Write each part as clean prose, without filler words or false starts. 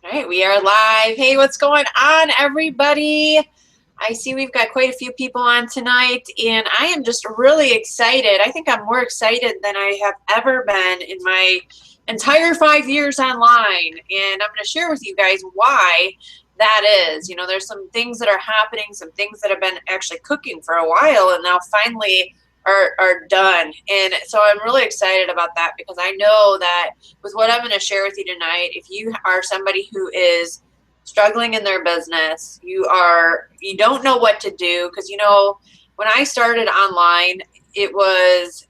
All right, we are live. Hey, what's going on, everybody? I see we've got quite a few people on tonight, and I am just really excited. I think I'm more excited than I have ever been in my entire 5 years online, and I'm going to share with you guys why that is. You know, there's some things that are happening, some things that have been actually cooking for a while, and now finally are done. And so I'm really excited about that because I know that with what I'm going to share with you tonight, if you are somebody who is struggling in their business, you don't know what to do, because when I started online, it was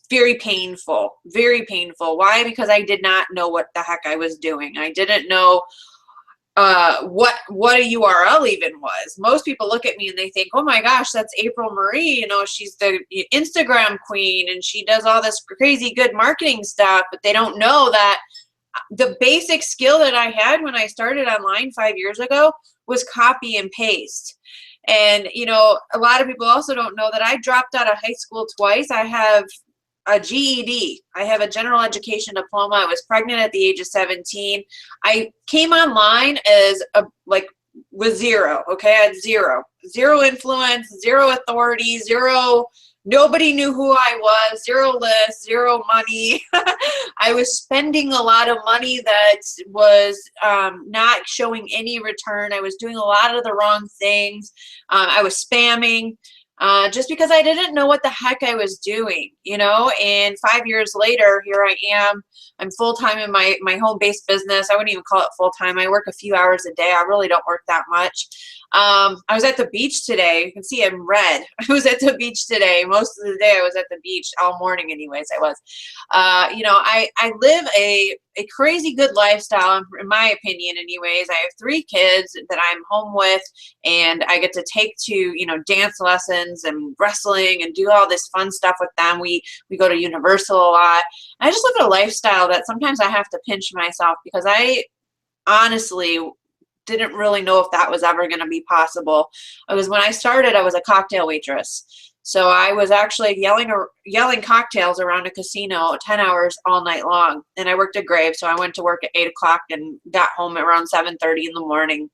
very painful, very painful. Why? Because I did not know what the heck I was doing. I didn't know what a URL even was. Most people look at me and they think, oh my gosh, that's April Marie. She's the Instagram queen and she does all this crazy good marketing stuff, but they don't know that the basic skill that I had when I started online 5 years ago was copy and paste. And, a lot of people also don't know that I dropped out of high school twice. I have a GED. I have a general education diploma. I was pregnant at the age of 17. I came online with zero. Okay. I had zero influence, zero authority, nobody knew who I was, zero list, zero money. I was spending a lot of money that was not showing any return. I was doing a lot of the wrong things. I was spamming. Just because I didn't know what the heck I was doing, and 5 years later, here I am. I'm full-time in my home-based business. I wouldn't even call it full-time. I work a few hours a day. I really don't work that much. I was at the beach today. You can see I'm red. I was at the beach today. Most of the day I was at the beach, all morning anyways. I was. I live a crazy good lifestyle, in my opinion anyways. I have 3 kids that I'm home with, and I get to take to, dance lessons and wrestling and do all this fun stuff with them. We go to Universal a lot. I just live a lifestyle that sometimes I have to pinch myself, because I honestly didn't really know if that was ever going to be possible. Because when I started, I was a cocktail waitress. So I was actually yelling cocktails around a casino 10 hours all night long. And I worked at Grave, so I went to work at 8 o'clock and got home around 7:30 in the morning.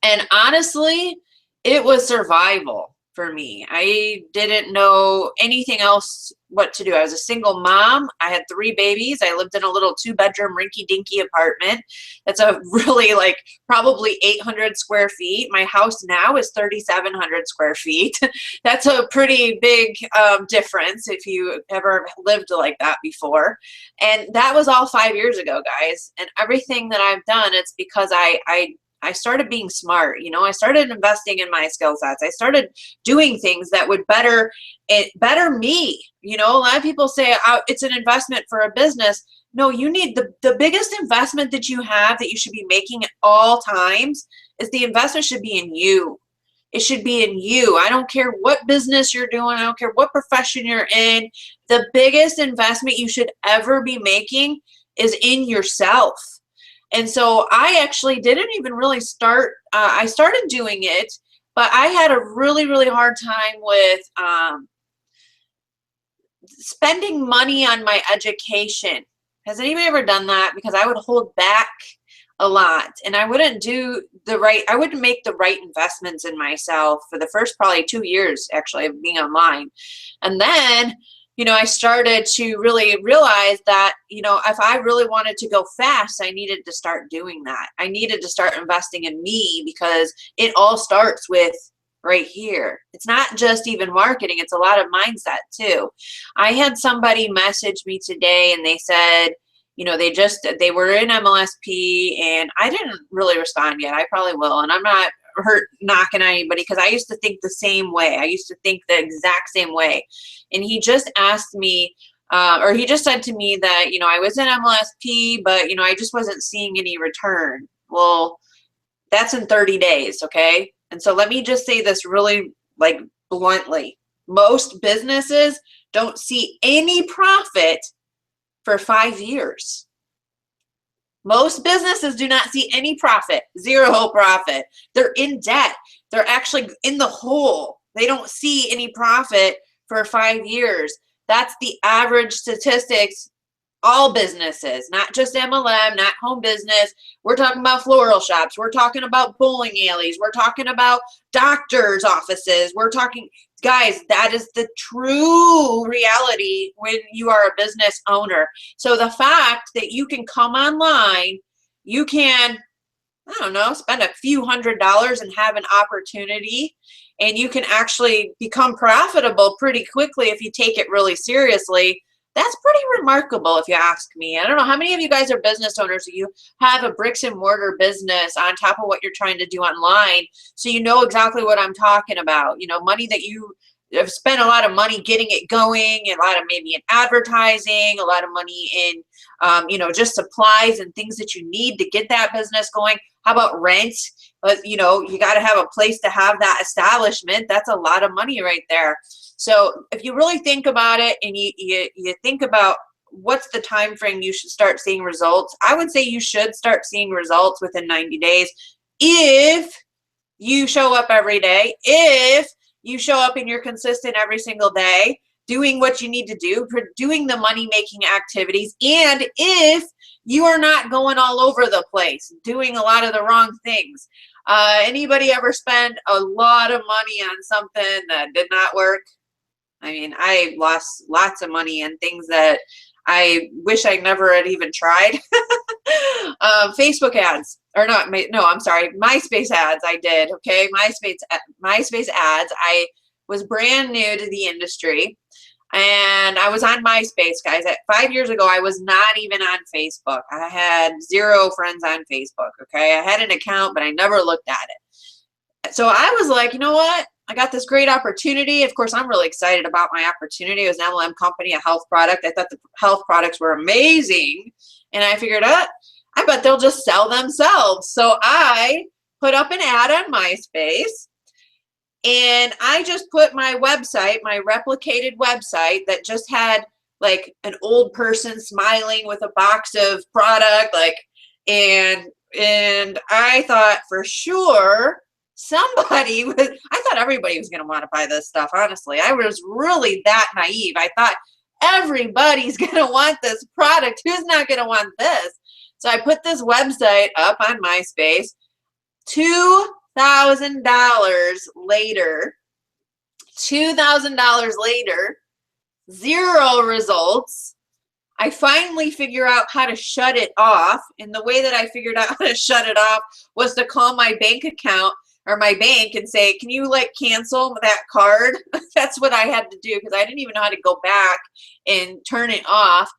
And honestly, it was survival for me. I didn't know anything else what to do. I was a single mom. I had 3 babies. I lived in a little 2-bedroom rinky-dinky apartment. That's a really probably 800 square feet. My house now is 3,700 square feet. That's a pretty big difference if you ever lived like that before. And that was all 5 years ago, guys. And everything that I've done, it's because I started being smart. I started investing in my skill sets. I started doing things that would better me. A lot of people say, oh, it's an investment for a business. No, you need the biggest investment that you have, that you should be making at all times, is the investment should be in you. It should be in you. I don't care what business you're doing. I don't care what profession you're in. The biggest investment you should ever be making is in yourself. And so I actually didn't even really start. I started doing it, but I had a really, really hard time with spending money on my education. Has anybody ever done that? Because I would hold back a lot, and I wouldn't make the right investments in myself for the first probably 2 years actually of being online. And then I started to really realize that, if I really wanted to go fast, I needed to start doing that. I needed to start investing in me, because it all starts with right here. It's not just even marketing. It's a lot of mindset too. I had somebody message me today and they said, they were in MLSP, and I didn't really respond yet. I probably will. And I'm not knocking anybody, because I used to think the same way. I used to think the exact same way. And he just asked me, or he just said to me that, I was in MLSP, but, I just wasn't seeing any return. Well, that's in 30 days. Okay. And so let me just say this really bluntly. Most businesses don't see any profit for 5 years. Most businesses do not see any profit, zero profit. They're in debt. They're actually in the hole. They don't see any profit for 5 years. That's the average statistics all businesses, not just MLM, not home business. We're talking about floral shops. We're talking about bowling alleys. We're talking about doctors' offices. We're talking, guys, that is the true reality when you are a business owner. So the fact that you can come online, you can, I don't know, spend a few $100s and have an opportunity, and you can actually become profitable pretty quickly if you take it really seriously. That's pretty remarkable if you ask me. I don't know how many of you guys are business owners. You have a bricks and mortar business on top of what you're trying to do online, so you know exactly what I'm talking about. You know, money that you have spent a lot of money getting it going, a lot of maybe in advertising, a lot of money in you know, just supplies and things that you need to get that business going. How about rent? But you know, you got to have a place to have that establishment. That's a lot of money right there. So if you really think about it, and you think about what's the time frame you should start seeing results, I would say you should start seeing results within 90 days if you show up every day, if you show up and you're consistent every single day, doing what you need to do, doing the money-making activities, and if you are not going all over the place, doing a lot of the wrong things. Anybody ever spend a lot of money on something that did not work? I mean, I lost lots of money on things that I wish I never had even tried. Facebook ads, or not, no, I'm sorry, MySpace ads I did, okay? MySpace ads. I was brand new to the industry, and I was on MySpace, guys. 5 years ago, I was not even on Facebook. I had 0 friends on Facebook, okay? I had an account, but I never looked at it. So I was like, you know what? I got this great opportunity. Of course, I'm really excited about my opportunity. It was an MLM company, a health product. I thought the health products were amazing. And I figured out, I bet they'll just sell themselves. So I put up an ad on MySpace, and I just put my website, my replicated website that just had like an old person smiling with a box of product, like, and I thought for sure somebody was, I thought everybody was going to want to buy this stuff. Honestly, I was really that naive. I thought everybody's going to want this product. Who's not going to want this? So I put this website up on MySpace. $2,000 later, $2,000 later, 0 results. I finally figure out how to shut it off. And the way that I figured out how to shut it off was to call my bank account or my bank and say, can you like cancel that card? That's what I had to do, because I didn't even know how to go back and turn it off.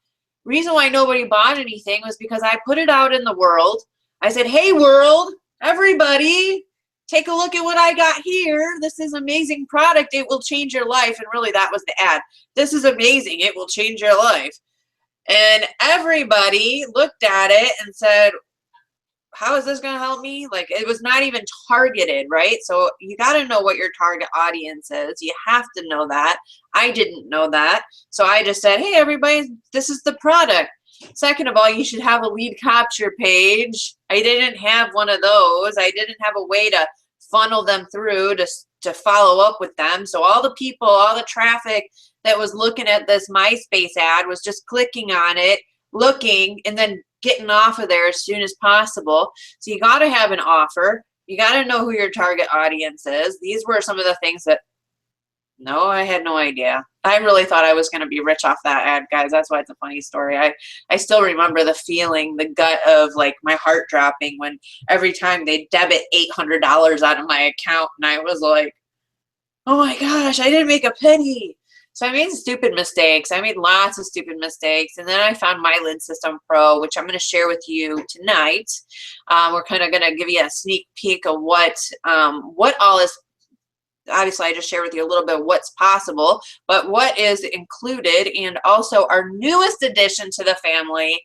Reason why nobody bought anything was because I put it out in the world. I said, hey world, everybody, take a look at what I got here. This is amazing product. It will change your life. And really, that was the ad. This is amazing. It will change your life. And everybody looked at it and said, how is this going to help me? Like, it was not even targeted, right? So you got to know what your target audience is. You have to know that. I didn't know that. So I just said, hey, everybody, this is the product. Second of all, you should have a lead capture page. I didn't have one of those. I didn't have a way to funnel them through to follow up with them. So all the people, all the traffic that was looking at this MySpace ad was just clicking on it, looking, and then getting off of there as soon as possible. So you got to have an offer. You got to know who your target audience is. These were some of the things that, no, I had no idea. I really thought I was going to be rich off that ad, guys. That's why it's a funny story. I still remember the feeling, the gut of like my heart dropping when every time they debit $800 out of my account, and I was like, oh my gosh, I didn't make a penny. So I made stupid mistakes. I made lots of stupid mistakes. And then I found My Lid System Pro, which I'm going to share with you tonight. We're kind of going to give you a sneak peek of what all is. Obviously, I just shared with you a little bit of what's possible, but what is included, and also our newest addition to the family.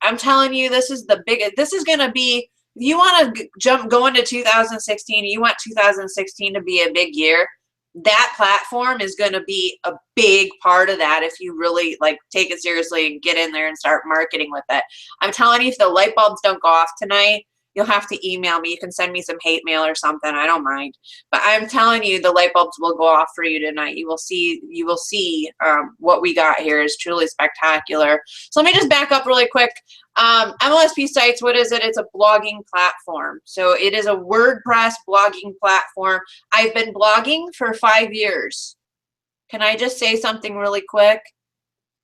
I'm telling you, this is the biggest. This is going to be, if you want to go into 2016, you want 2016 to be a big year, that platform is going to be a big part of that if you really like take it seriously and get in there and start marketing with it. I'm telling you, if the light bulbs don't go off tonight, you'll have to email me. You can send me some hate mail or something. I don't mind. But I'm telling you, the light bulbs will go off for you tonight. You will see what we got here is truly spectacular. So let me just back up really quick. MLSP Sites, what is it? It's a blogging platform. So it is a WordPress blogging platform. I've been blogging for 5 years. Can I just say something really quick?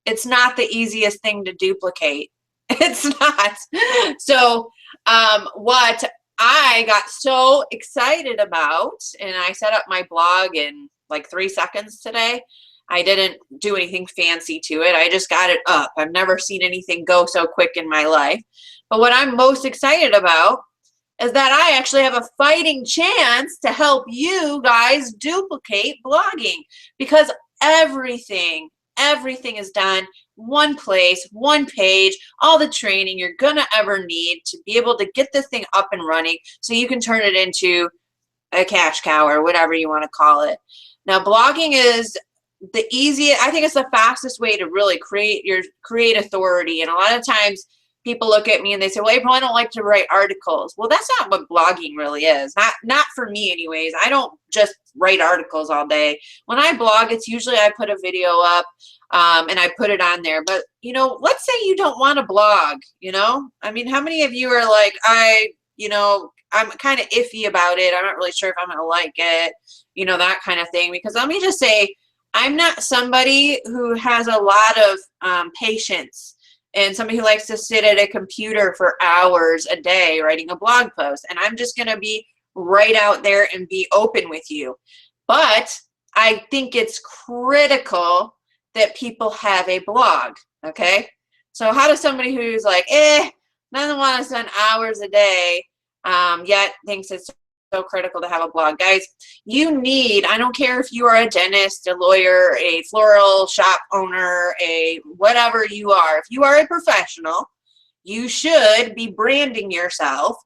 It's not the easiest thing to duplicate. It's not. So what I got so excited about, and I set up my blog in like 3 seconds today. I didn't do anything fancy to it. I just got it up. I've never seen anything go so quick in my life. But what I'm most excited about is that I actually have a fighting chance to help you guys duplicate blogging, because everything is done one place, one page, all the training you're gonna ever need to be able to get this thing up and running so you can turn it into a cash cow or whatever you want to call it. Now, blogging is the easiest, I think it's the fastest way to really create authority. And a lot of times people look at me and they say, well, April, I don't like to write articles. Well, that's not what blogging really is. Not for me anyways. I don't just write articles all day. When I blog, it's usually I put a video up and I put it on there. But, you know, let's say you don't want to blog, you know? I mean, how many of you are like, I'm kind of iffy about it. I'm not really sure if I'm going to like it, you know, that kind of thing. Because let me just say, I'm not somebody who has a lot of patience and somebody who likes to sit at a computer for hours a day writing a blog post. And I'm just going to be right out there and be open with you. But I think it's critical that people have a blog, okay? So how does somebody who's like, doesn't want to spend hours a day, yet thinks it's so critical to have a blog? Guys, you need, I don't care if you are a dentist, a lawyer, a floral shop owner, a whatever you are, if you are a professional, you should be branding yourself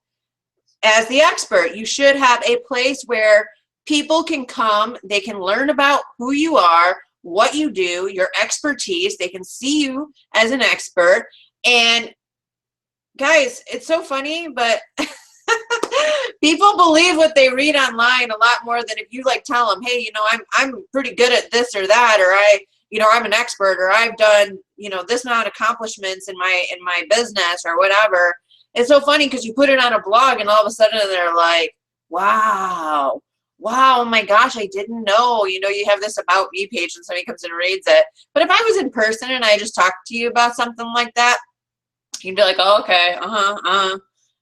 as the expert. You should have a place where people can come, they can learn about who you are, what you do, your expertise, they can see you as an expert. And guys, it's so funny, but people believe what they read online a lot more than if you like tell them, hey, you know, I'm pretty good at this or that, or I'm an expert, or I've done, you know, this amount of accomplishments in my business or whatever. It's so funny because you put it on a blog and all of a sudden they're like, wow, oh my gosh, I didn't know, you know, you have this about me page and somebody comes and reads it. But if I was in person and I just talked to you about something like that, you'd be like, oh, okay,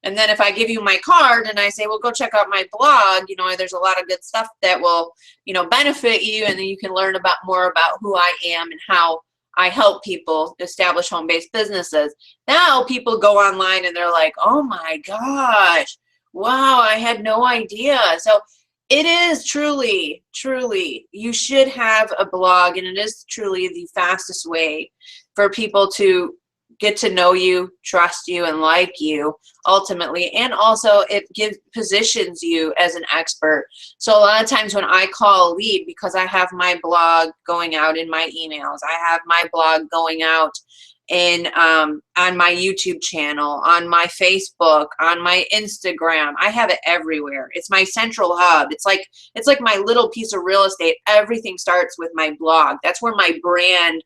And then if I give you my card and I say, well, go check out my blog, you know, there's a lot of good stuff that will, you know, benefit you. And then you can learn more about who I am and how I help people establish home-based businesses. Now people go online and they're like, oh my gosh, wow, I had no idea. So it is truly, you should have a blog, and it is truly the fastest way for people to get to know you, trust you, and like you ultimately. And also it positions you as an expert. So a lot of times when I call a lead, because I have my blog going out in my emails, I have my blog going out in on my YouTube channel, on my Facebook, on my Instagram. I have it everywhere. It's my central hub. It's like my little piece of real estate. Everything starts with my blog. That's where my brand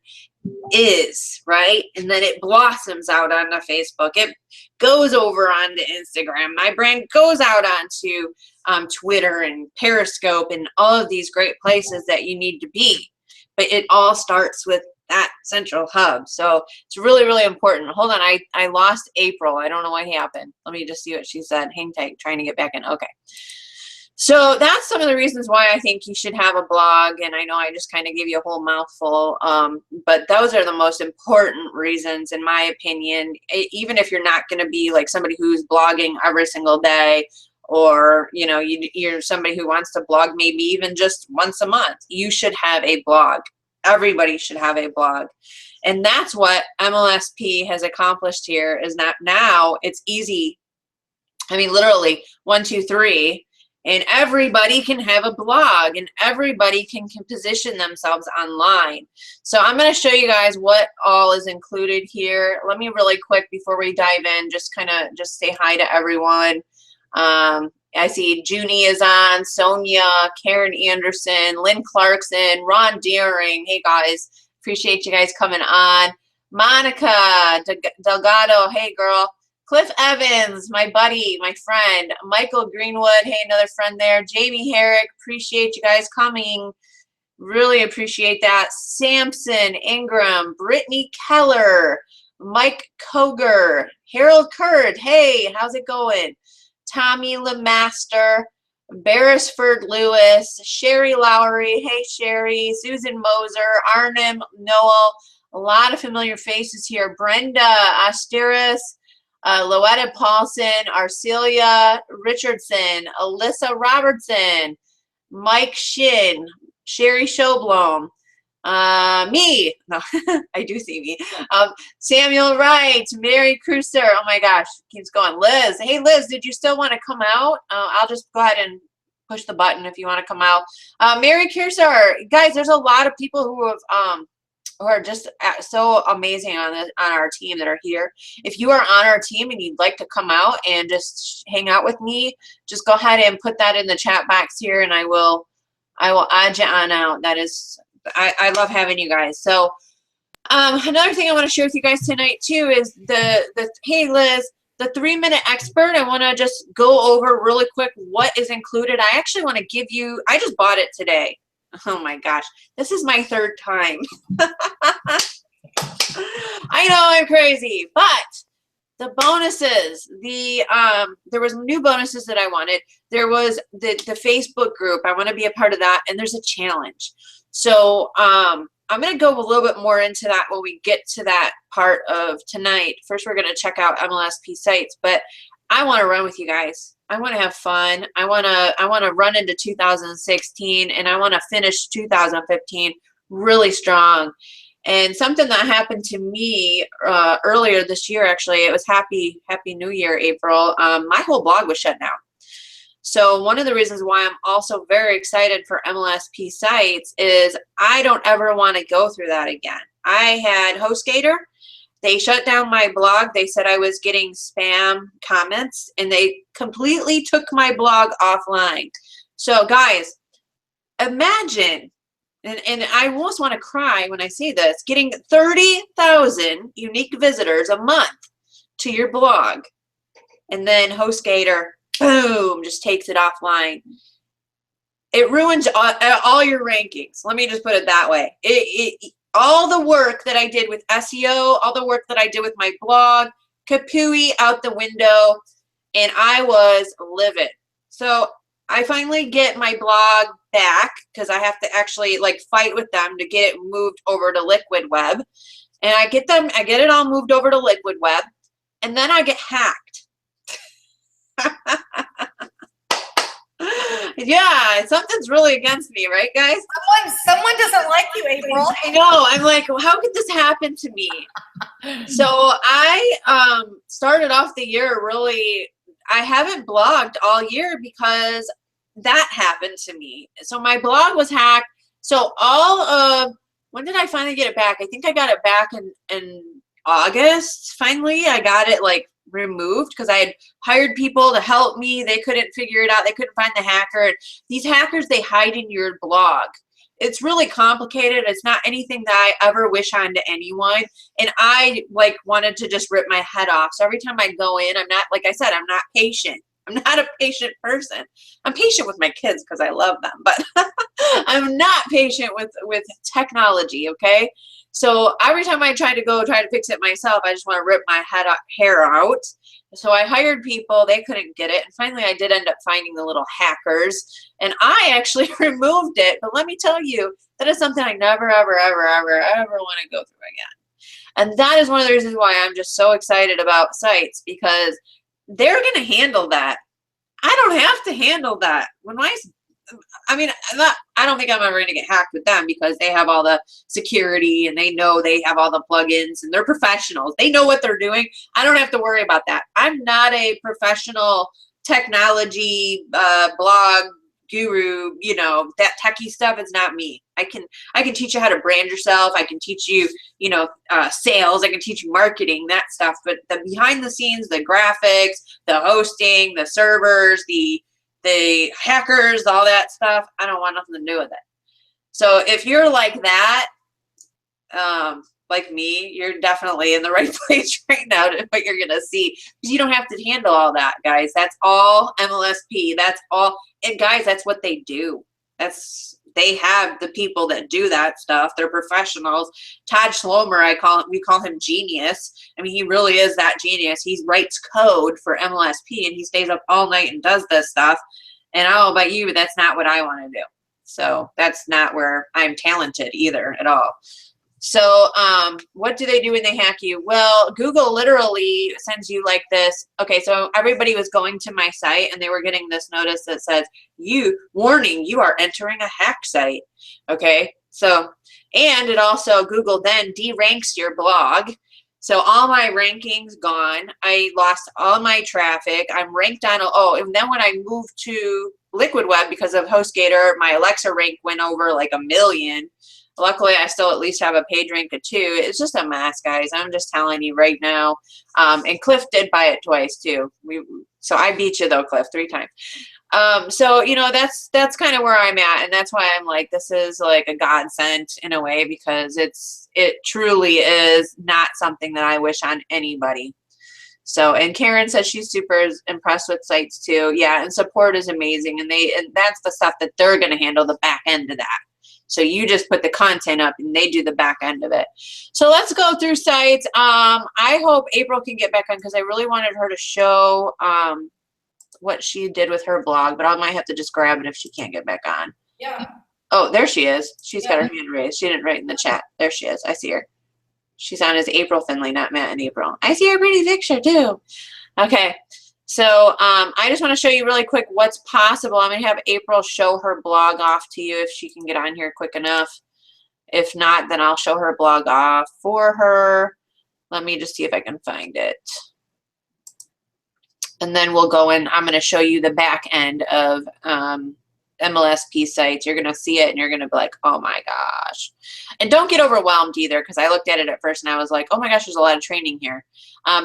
is, right? And then it blossoms out onto Facebook. It goes over onto Instagram. My brand goes out onto Twitter and Periscope and all of these great places that you need to be. But it all starts with that central hub. So it's really important. Hold on, I lost April. I don't know what happened. Let me just see what she said. Hang tight, trying to get back in. Okay. So that's some of the reasons why I think you should have a blog. And I know I just kind of gave you a whole mouthful, but those are the most important reasons, in my opinion. Even if you're not going to be like somebody who's blogging every single day, or you know, you're somebody who wants to blog maybe even just once a month, you should have a blog. Everybody should have a blog. And that's what MLSP has accomplished here, is that now it's easy. I mean, literally 1, 2, 3. And everybody can have a blog, and everybody can position themselves online. So I'm going to show you guys what all is included here. Let me really quick before we dive in, just say hi to everyone. I see Junie is on, Sonia, Karen Anderson, Lynn Clarkson, Ron Deering. Hey guys, appreciate you guys coming on. Monica Delgado, hey girl. Cliff Evans, my buddy, my friend. Michael Greenwood, hey, another friend there. Jamie Herrick, appreciate you guys coming. Really appreciate that. Samson Ingram, Brittany Keller, Mike Koger, Harold Kurd, hey, how's it going? Tommy Lemaster, Beresford Lewis, Sherry Lowry, hey Sherry, Susan Moser, Arnim Noel, a lot of familiar faces here. Brenda Asteris, Loetta Paulson, Arcelia Richardson, Alyssa Robertson, Mike Shin, Sherry Showblom, me, no, I do see me, Samuel Wright, Mary Cruiser, oh my gosh, keeps going. Liz, hey Liz, did you still want to come out? I'll just go ahead and push the button if you want to come out. Mary Cruiser, guys, there's a lot of people who have, who are just so amazing on our team that are here. If you are on our team and you'd like to come out and just hang out with me, just go ahead and put that in the chat box here, and I will add you on out. That is, I love having you guys. So another thing I want to share with you guys tonight too is the hey Liz, the 3-minute expert. I want to just go over really quick what is included. I actually want to give you, I just bought it today. Oh my gosh, this is my 3rd time. I know I'm crazy, but the bonuses, there was new bonuses that I wanted. There was the Facebook group. I want to be a part of that, and there's a challenge. So I'm going to go a little bit more into that when we get to that part of tonight. First, we're going to check out MLSP sites, but I want to run with you guys. I want to have fun. I want to run into 2016, and I want to finish 2015 really strong. And something that happened to me earlier this year, actually, it was Happy New Year, April. My whole blog was shut down. So one of the reasons why I'm also very excited for MLSP sites is I don't ever want to go through that again. I had HostGator. They shut down my blog. They said I was getting spam comments, and they completely took my blog offline. So guys, imagine, and I almost want to cry when I say this, getting 30,000 unique visitors a month to your blog, and then HostGator, boom, just takes it offline. It ruins all your rankings. Let me just put it that way. All the work that I did with SEO, all the work that I did with my blog, kapooey out the window, and I was livid. So I finally get my blog back because I have to actually like fight with them to get it moved over to Liquid Web. And I get it all moved over to Liquid Web, and then I get hacked. Yeah, something's really against me, right, guys? Someone doesn't like you, April. I know. I'm like, well, how could this happen to me? So I started off the year really, I haven't blogged all year because that happened to me. So my blog was hacked. So when did I finally get it back? I think I got it back in August. Finally, I got it like removed because I had hired people to help me. They couldn't figure it out. They couldn't find the hacker. These hackers, they hide in your blog. It's really complicated. It's not anything that I ever wish on to anyone. And I like wanted to just rip my head off. So every time I go in, I'm not, like I said, I'm not patient. I'm not a patient person. I'm patient with my kids because I love them, but I'm not patient with technology, okay? So every time I try to fix it myself, I just want to rip my hair out. So I hired people. They couldn't get it. And finally, I did end up finding the little hackers. And I actually removed it. But let me tell you, that is something I never, ever, ever, ever, ever want to go through again. And that is one of the reasons why I'm just so excited about sites, because they're going to handle that. I don't have to handle that. I don't think I'm ever going to get hacked with them because they have all the security and they know they have all the plugins and they're professionals. They know what they're doing. I don't have to worry about that. I'm not a professional technology blog guru, you know, that techie stuff is not me. I can teach you how to brand yourself. I can teach you, you know, sales. I can teach you marketing, that stuff. But the behind the scenes, the graphics, the hosting, the servers, the hackers, all that stuff, I don't want nothing to do with it. So if you're like that, like me, you're definitely in the right place right now to what you're gonna see, because you don't have to handle all that, guys. That's all MLSP. That's all. And guys, that's what they do. They have the people that do that stuff. They're professionals. Todd Schlomer, we call him genius. I mean, he really is that genius. He writes code for MLSP, and he stays up all night and does this stuff. And I don't know about you, but that's not what I want to do. So that's not where I'm talented either at all. So what do they do when they hack you? Well, Google literally sends you like this. Okay, so everybody was going to my site and they were getting this notice that says, warning, you are entering a hack site. Okay, so, and it also, Google then de-ranks your blog. So all my rankings gone. I lost all my traffic. I'm ranked on, and then when I moved to Liquid Web because of HostGator, my Alexa rank went over like 1 million. Luckily, I still at least have a page rank of 2. It's just a mess, guys. I'm just telling you right now. And Cliff did buy it twice too. So I beat you though, Cliff, 3 times. So you know, that's kind of where I'm at, and that's why I'm like, this is like a godsend in a way, because it truly is not something that I wish on anybody. So, and Karen says she's super impressed with sites too. Yeah, and support is amazing, and that's the stuff that they're going to handle, the back end of that. So you just put the content up and they do the back end of it. So let's go through sites. I hope April can get back on, because I really wanted her to show what she did with her blog, but I might have to just grab it if she can't get back on. Yeah. Oh, there she is. She's got her hand raised. She didn't write in the chat. There she is. I see her. She's on as April Finley, not Matt and April. I see her pretty picture too. Okay. So I just want to show you really quick what's possible. I'm going to have April show her blog off to you if she can get on here quick enough. If not, then I'll show her blog off for her. Let me just see if I can find it. And then we'll go in. I'm going to show you the back end of MLSP sites. You're going to see it and you're going to be like, oh my gosh. And don't get overwhelmed either, because I looked at it at first and I was like, oh my gosh, there's a lot of training here.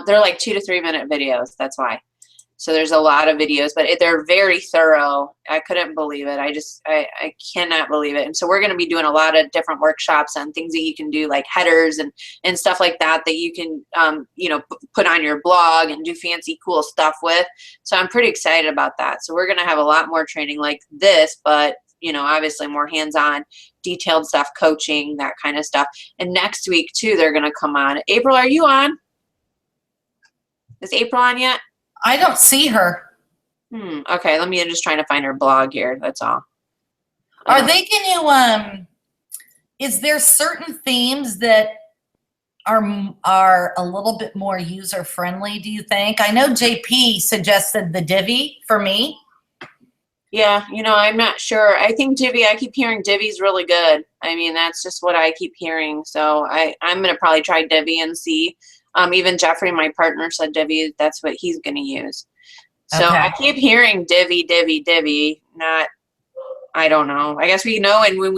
They're like 2 to 3 minute videos. That's why. So there's a lot of videos, but they're very thorough. I couldn't believe it. I cannot believe it. And so we're going to be doing a lot of different workshops on things that you can do, like headers and stuff like that you can, you know, put on your blog and do fancy, cool stuff with. So I'm pretty excited about that. So we're going to have a lot more training like this, but, you know, obviously more hands-on, detailed stuff, coaching, that kind of stuff. And next week too, they're going to come on. April, are you on? Is April on yet? I don't see her. Okay, let me, I'm just trying to find her blog here. That's all. Are they going to, is there certain themes that are a little bit more user friendly, do you think? I know JP suggested the Divi for me. Yeah, you know, I'm not sure. I think Divi, I keep hearing Divi's really good. I mean, that's just what I keep hearing. So I'm going to probably try Divi and see. Even Jeffrey, my partner, said Divi, that's what he's going to use. So okay. I keep hearing Divi, not, I don't know. I guess we know, and when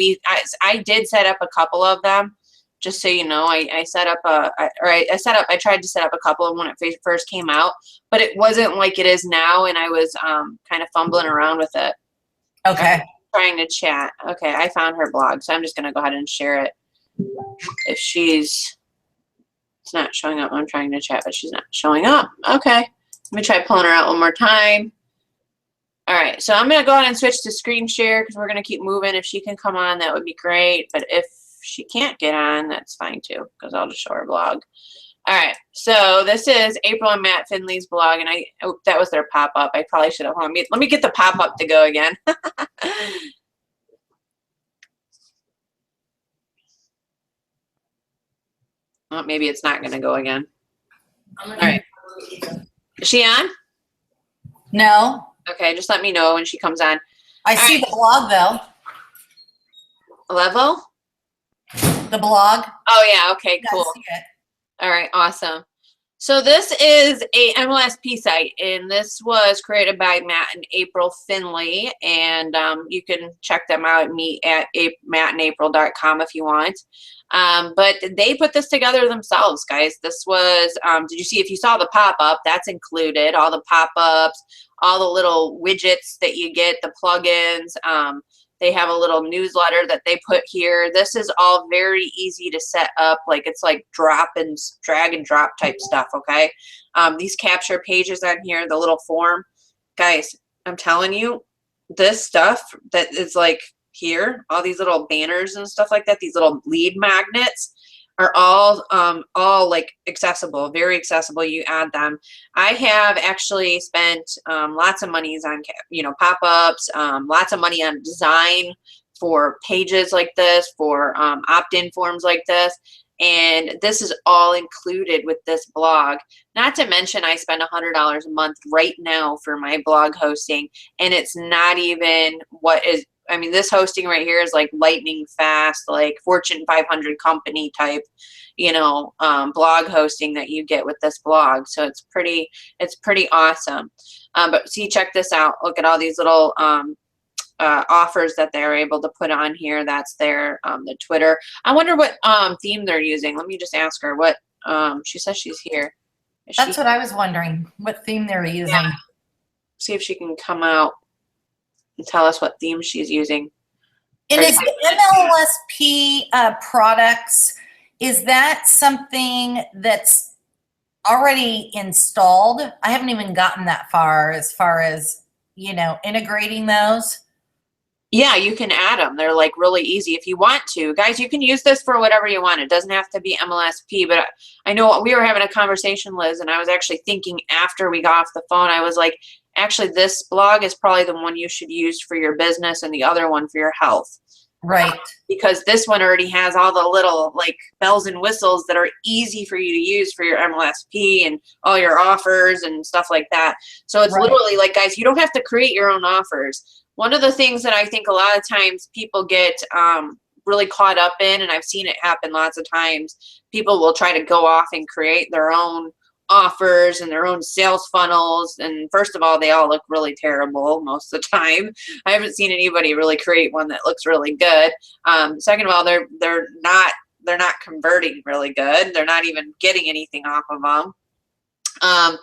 I did set up a couple of them, just so you know, I tried to set up a couple of when it first came out, but it wasn't like it is now, and I was kind of fumbling around with it. Okay. Trying to chat. Okay, I found her blog, so I'm just going to go ahead and share it. If she's... It's not showing up. I'm trying to chat, but she's not showing up. Okay. Let me try pulling her out one more time. All right. So I'm going to go ahead and switch to screen share because we're going to keep moving. If she can come on, that would be great. But if she can't get on, that's fine too, because I'll just show her blog. All right. So this is April and Matt Finley's blog, and that was their pop-up. I probably should have. Let me get the pop-up to go again. Well, maybe it's not going to go again. All right. Is she on? No. Okay, just let me know when she comes on. I see the blog, though. Level? The blog. Oh, yeah. Okay, cool. I see it. All right, awesome. So this is a MLSP site, and this was created by Matt and April Finley, and you can check them out at mattandaprile.com if you want. But they put this together themselves, guys. This was, did you see, if you saw the pop-up, that's included, all the pop-ups, all the little widgets that you get, the plugins. They have a little newsletter that they put here. This is all very easy to set up. Like, it's like drag and drop type stuff, okay? These capture pages on here, the little form. Guys, I'm telling you, this stuff that is like here, all these little banners and stuff like that, these little lead magnets are all like accessible, very accessible. You add them. I have actually spent lots of monies on, pop-ups, lots of money on design for pages like this, for opt-in forms like this. And this is all included with this blog. Not to mention, I spend $100 a month right now for my blog hosting, and it's not even what is, I mean, this hosting right here is like lightning fast, like Fortune 500 company type, blog hosting that you get with this blog. So it's pretty awesome. But see, check this out. Look at all these little offers that they're able to put on here. That's their the Twitter. I wonder what theme they're using. Let me just ask her what she says she's here. That's what I was wondering, what theme they're using. Yeah. See if she can come out and tell us what theme she's using. And is the MLSP products, is that something that's already installed? I haven't even gotten that far as integrating those. Yeah, you can add them. They're like really easy if you want to. Guys, you can use this for whatever you want. It doesn't have to be MLSP, but I know we were having a conversation, Liz, and I was actually thinking after we got off the phone, I was like, actually, this blog is probably the one you should use for your business and the other one for your health. Right. Because this one already has all the little like bells and whistles that are easy for you to use for your MLSP and all your offers and stuff like that. So it's literally like, guys, you don't have to create your own offers. One of the things that I think a lot of times people get really caught up in, and I've seen it happen lots of times, people will try to go off and create their own offers and their own sales funnels, and first of all, they all look really terrible most of the time. I haven't seen anybody really create one that looks really good. Second of all, they're not converting really good. They're not even getting anything off of them.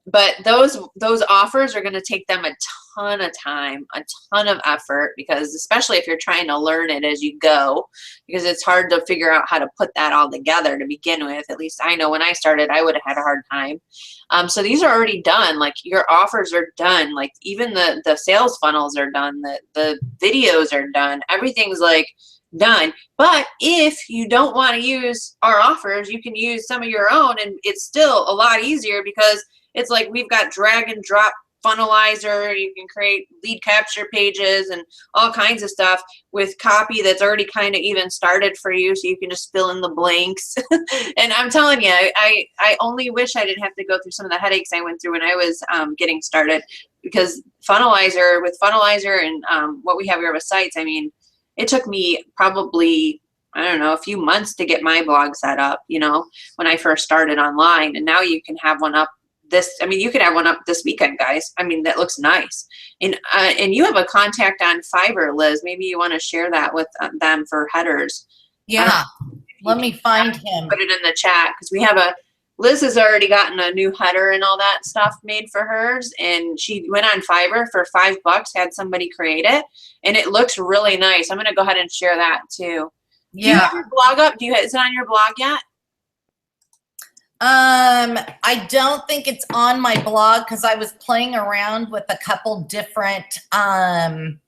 But those offers are going to take them a ton of time, a ton of effort, because especially if you're trying to learn it as you go, because it's hard to figure out how to put that all together to begin with. At least I know when I started, I would have had a hard time. So these are already done. Like, your offers are done. Like, even the sales funnels are done. The videos are done. Everything's like done. But if you don't want to use our offers, you can use some of your own, and it's still a lot easier because it's like we've got drag and drop funnelizer. You can create lead capture pages and all kinds of stuff with copy that's already kind of even started for you, so you can just fill in the blanks. And I'm telling you, I only wish I didn't have to go through some of the headaches I went through when I was getting started, because funnelizer and what we have here with sites, I mean, it took me probably, I don't know, a few months to get my blog set up, when I first started online. And now you can have one up you could have one up this weekend, guys. I mean, that looks nice. And you have a contact on Fiverr, Liz. Maybe you want to share that with them for headers. Yeah. Let me find him. Put it in the chat, because Liz has already gotten a new header and all that stuff made for hers, and she went on Fiverr for $5, had somebody create it, and it looks really nice. I'm going to go ahead and share that too. Yeah. Do you have your blog up? Is it on your blog yet? I don't think it's on my blog, because I was playing around with a couple different, I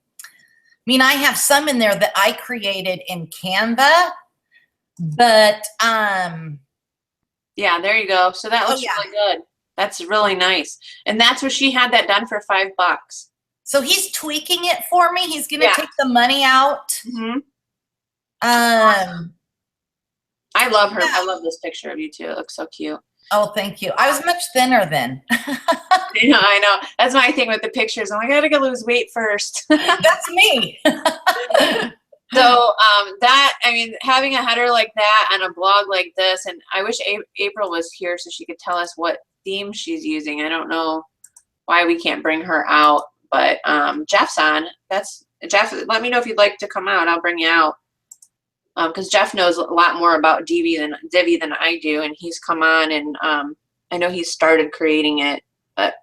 have some in there that I created in Canva, but, yeah, there you go. So that looks really good. That's really nice. And that's what she had that done for $5. So he's tweaking it for me. He's going to take the money out. Mm-hmm. I love her. I love this picture of you too. It looks so cute. Oh, thank you. I was much thinner then. I know. That's my thing with the pictures. I gotta go lose weight first. That's me. So that, I mean, having a header like that and a blog like this, and I wish April was here so she could tell us what theme she's using. I don't know why we can't bring her out, but Jeff's on. That's Jeff. Let me know if you'd like to come out. I'll bring you out because Jeff knows a lot more about Divi than I do, and he's come on, and I know he started creating it, but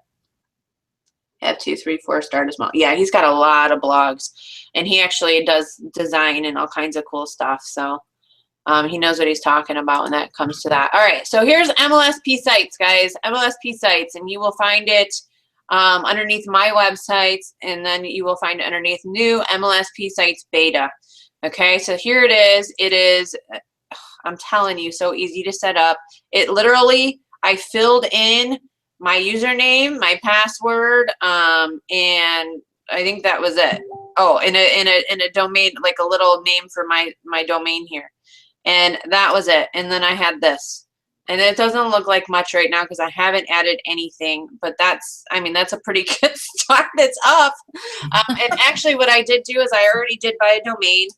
have 2, 3, 4 start as well. Yeah, he's got a lot of blogs, and he actually does design and all kinds of cool stuff. So he knows what he's talking about when that comes to that. All right, so here's MLSP sites, guys. MLSP sites, and you will find it underneath my websites, and then you will find it underneath new MLSP sites beta. Okay, so here it is. It is, I'm telling you, so easy to set up. It literally, I filled in my username, my password, and I think that was it. Oh, in a domain, like a little name for my domain here, and that was it. And then I had this, and it doesn't look like much right now because I haven't added anything, but that's, I mean, that's a pretty good start. It's up. And actually, what I did do is I already did buy a domain.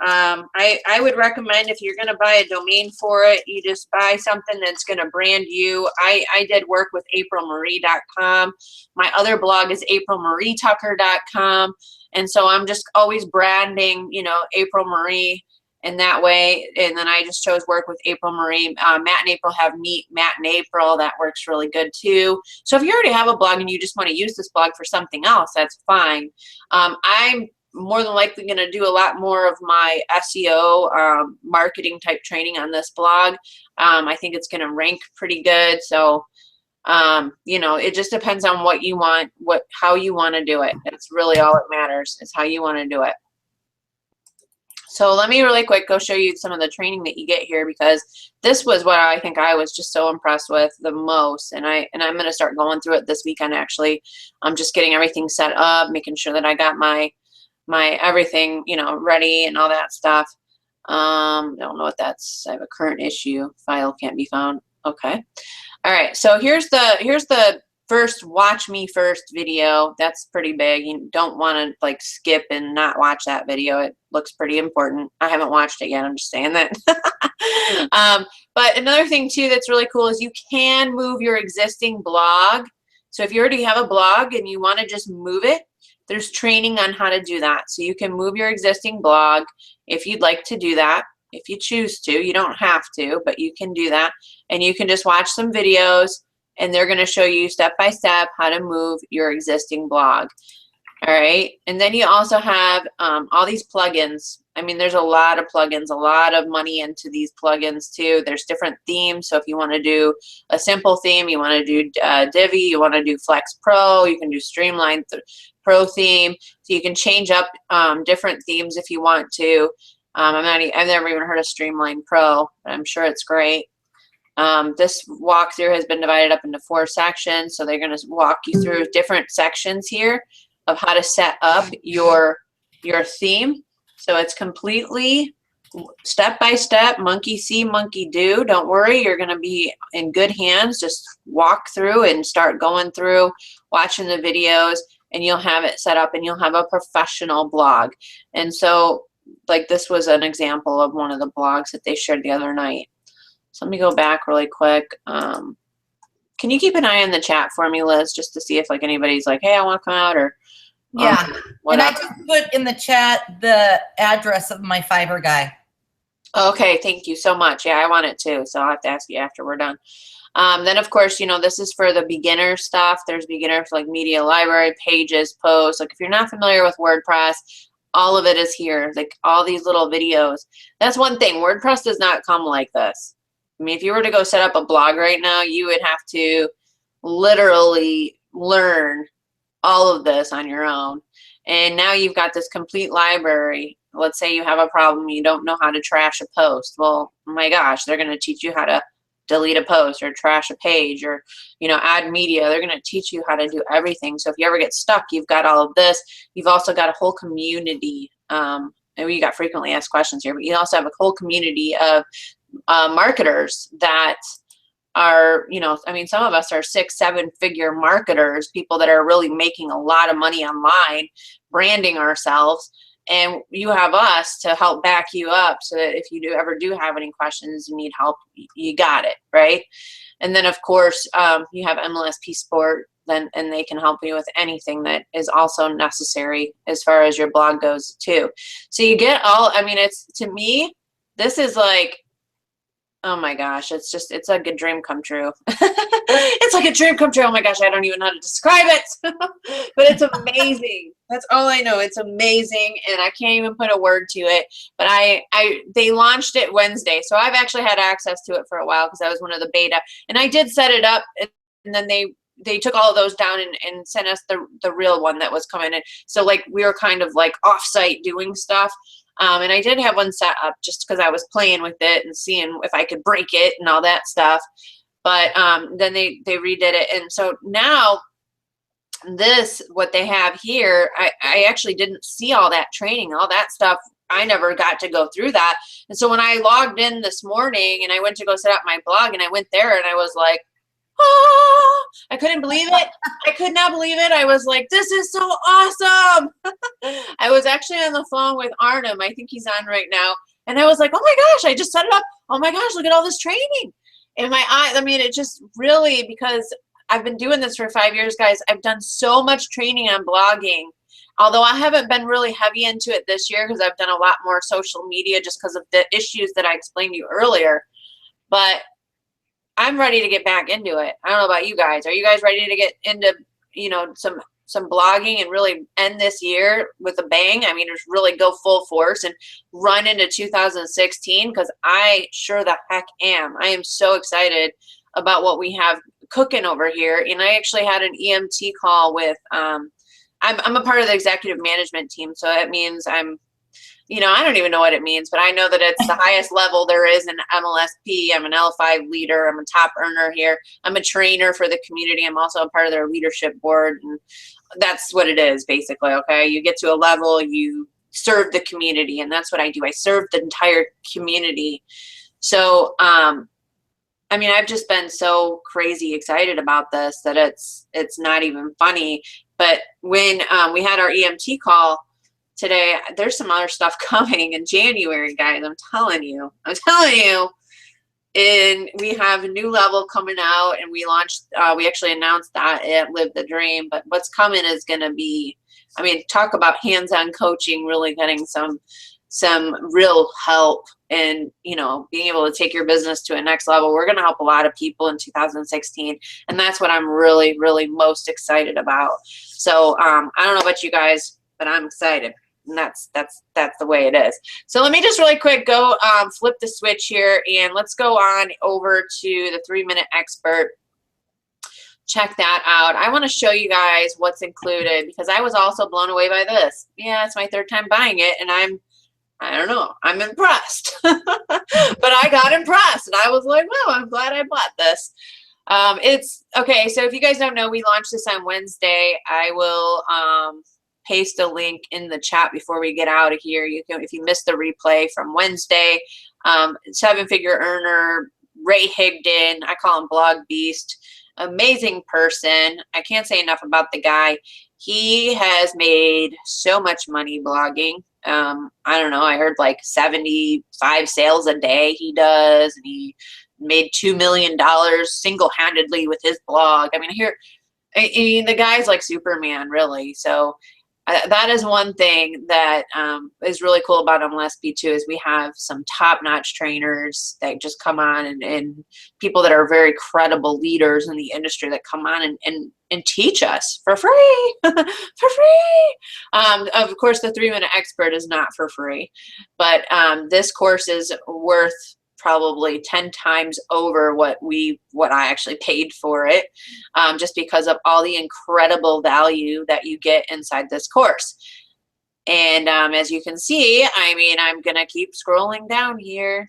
I would recommend if you're going to buy a domain for it, you just buy something that's going to brand you. I did work with aprilmarie.com. My other blog is aprilmarietucker.com. And so I'm just always branding, you know, April Marie in that way. And then I just chose work with April Marie. Matt and April have Meet Matt and April. That works really good too. So if you already have a blog and you just want to use this blog for something else, that's fine. I'm more than likely going to do a lot more of my SEO marketing type training on this blog. I think it's going to rank pretty good. So, you know, it just depends on what you want, how you want to do it. That's really all that matters, is how you want to do it. So let me really quick go show you some of the training that you get here, because this was what I think I was just so impressed with the most. And I'm going to start going through it this weekend. Actually, I'm just getting everything set up, making sure that I got my everything, you know, ready and all that stuff. I don't know what that's. I have a current issue. File can't be found. Okay. All right. So here's the first watch me first video. That's pretty big. You don't want to like skip and not watch that video. It looks pretty important. I haven't watched it yet. I'm just saying that. But another thing too that's really cool is you can move your existing blog. So if you already have a blog and you want to just move it, there's training on how to do that. So you can move your existing blog if you'd like to do that. If you choose to, you don't have to, but you can do that. And you can just watch some videos, and they're going to show you step by step how to move your existing blog. All right. And then you also have all these plugins. I mean, there's a lot of plugins, a lot of money into these plugins too. There's different themes. So if you want to do a simple theme, you want to do Divi, you want to do Flex Pro, you can do Streamline Pro theme. So you can change up different themes if you want to. I've never even heard of Streamline Pro, but I'm sure it's great. This walkthrough has been divided up into 4 sections. So they're going to walk you through different sections here of how to set up your theme. So it's completely step by step, monkey see, monkey do. Don't worry, you're going to be in good hands. Just walk through and start going through, watching the videos, and you'll have it set up and you'll have a professional blog. And so like this was an example of one of the blogs that they shared the other night. So let me go back really quick. Can you keep an eye on the chat for me, Liz, just to see if like anybody's like, hey, I want to come out, or yeah. And I just put in the chat the address of my Fiverr guy. Okay, thank you so much. Yeah, I want it too, so I'll have to ask you after we're done. Then of course, you know, this is for the beginner stuff. There's beginner for like media library, pages, posts. Like if you're not familiar with WordPress, all of it is here, like all these little videos. That's one thing. WordPress does not come like this. I mean, if you were to go set up a blog right now, you would have to literally learn all of this on your own. And now you've got this complete library. Let's say you have a problem, you don't know how to trash a post. Well, oh my gosh, they're going to teach you how to delete a post or trash a page or, you know, add media. They're going to teach you how to do everything. So if you ever get stuck, you've got all of this. You've also got a whole community. And we got frequently asked questions here, but you also have a whole community of marketers that are, you know, I mean, some of us are 6-7 figure marketers, people that are really making a lot of money online, branding ourselves. and you have us to help back you up, so that if you ever do have any questions and need help, you got it, right? And then of course, you have MLSP Sport, then, and they can help you with anything that is also necessary as far as your blog goes too. So you get all, I mean, it's, to me, this is like, oh my gosh, it's just, it's like a dream come true. It's like a dream come true. Oh my gosh, I don't even know how to describe it. But it's amazing. That's all I know. It's amazing, and I can't even put a word to it. But they launched it Wednesday, so I've actually had access to it for a while because I was one of the beta, and I did set it up, and then they took all of those down and sent us the real one that was coming in. So like we were kind of like off-site doing stuff. And I did have one set up just because I was playing with it and seeing if I could break it and all that stuff. But then they redid it. And so now this, what they have here, I actually didn't see all that training, all that stuff. I never got to go through that. And so when I logged in this morning and I went to go set up my blog, and I went there and I was like, oh, I couldn't believe it. I could not believe it. I was like, this is so awesome. I was actually on the phone with Arnhem. I think he's on right now. And I was like, oh my gosh, I just set it up. Oh my gosh, look at all this training. In my eye, I mean, it just really, because I've been doing this for 5 years, guys, I've done so much training on blogging. Although I haven't been really heavy into it this year because I've done a lot more social media just because of the issues that I explained to you earlier. But I'm ready to get back into it. I don't know about you guys. Are you guys ready to get into, you know, some blogging and really end this year with a bang? I mean, just really go full force and run into 2016, because I sure the heck am. I am so excited about what we have cooking over here. And I actually had an EMT call with, I'm a part of the executive management team. So that means you know, I don't even know what it means, but I know that it's the highest level there is in MLSP. I'm an L5 leader. I'm a top earner here. I'm a trainer for the community. I'm also a part of their leadership board. And that's what it is, basically, okay? You get to a level, you serve the community, and that's what I do. I serve the entire community. So, I mean, I've just been so crazy excited about this that it's not even funny. But when we had our EMT call today, there's some other stuff coming in January, guys. I'm telling you. And we have a new level coming out, and we launched, we actually announced that at Live the Dream. But what's coming is going to be, I mean, talk about hands-on coaching, really getting some real help, and, you know, being able to take your business to a next level. We're going to help a lot of people in 2016, and that's what I'm really, really most excited about. So I don't know about you guys, but I'm excited. And that's the way it is. So let me just really quick go flip the switch here, and let's go on over to the 3-minute expert. Check that out. I want to show you guys what's included, because I was also blown away by this. Yeah, it's my 3rd time buying it, and I don't know, I'm impressed. But I got impressed, and I was like, well, I'm glad I bought this. It's okay. So if you guys don't know, we launched this on Wednesday. I will paste a link in the chat before we get out of here. You can, if you missed the replay from Wednesday, 7-figure earner, Ray Higdon, I call him Blog Beast, amazing person. I can't say enough about the guy. He has made so much money blogging. I don't know, I heard like 75 sales a day he does, and he made $2 million single-handedly with his blog. I mean, the guy's like Superman, really. So that is one thing that is really cool about MLSP too, is we have some top-notch trainers that just come on, and people that are very credible leaders in the industry that come on and teach us for free. For free. Of course, the 3-minute expert is not for free, but this course is worth probably 10 times over what I actually paid for it, just because of all the incredible value that you get inside this course. And as you can see, I mean, I'm gonna keep scrolling down here.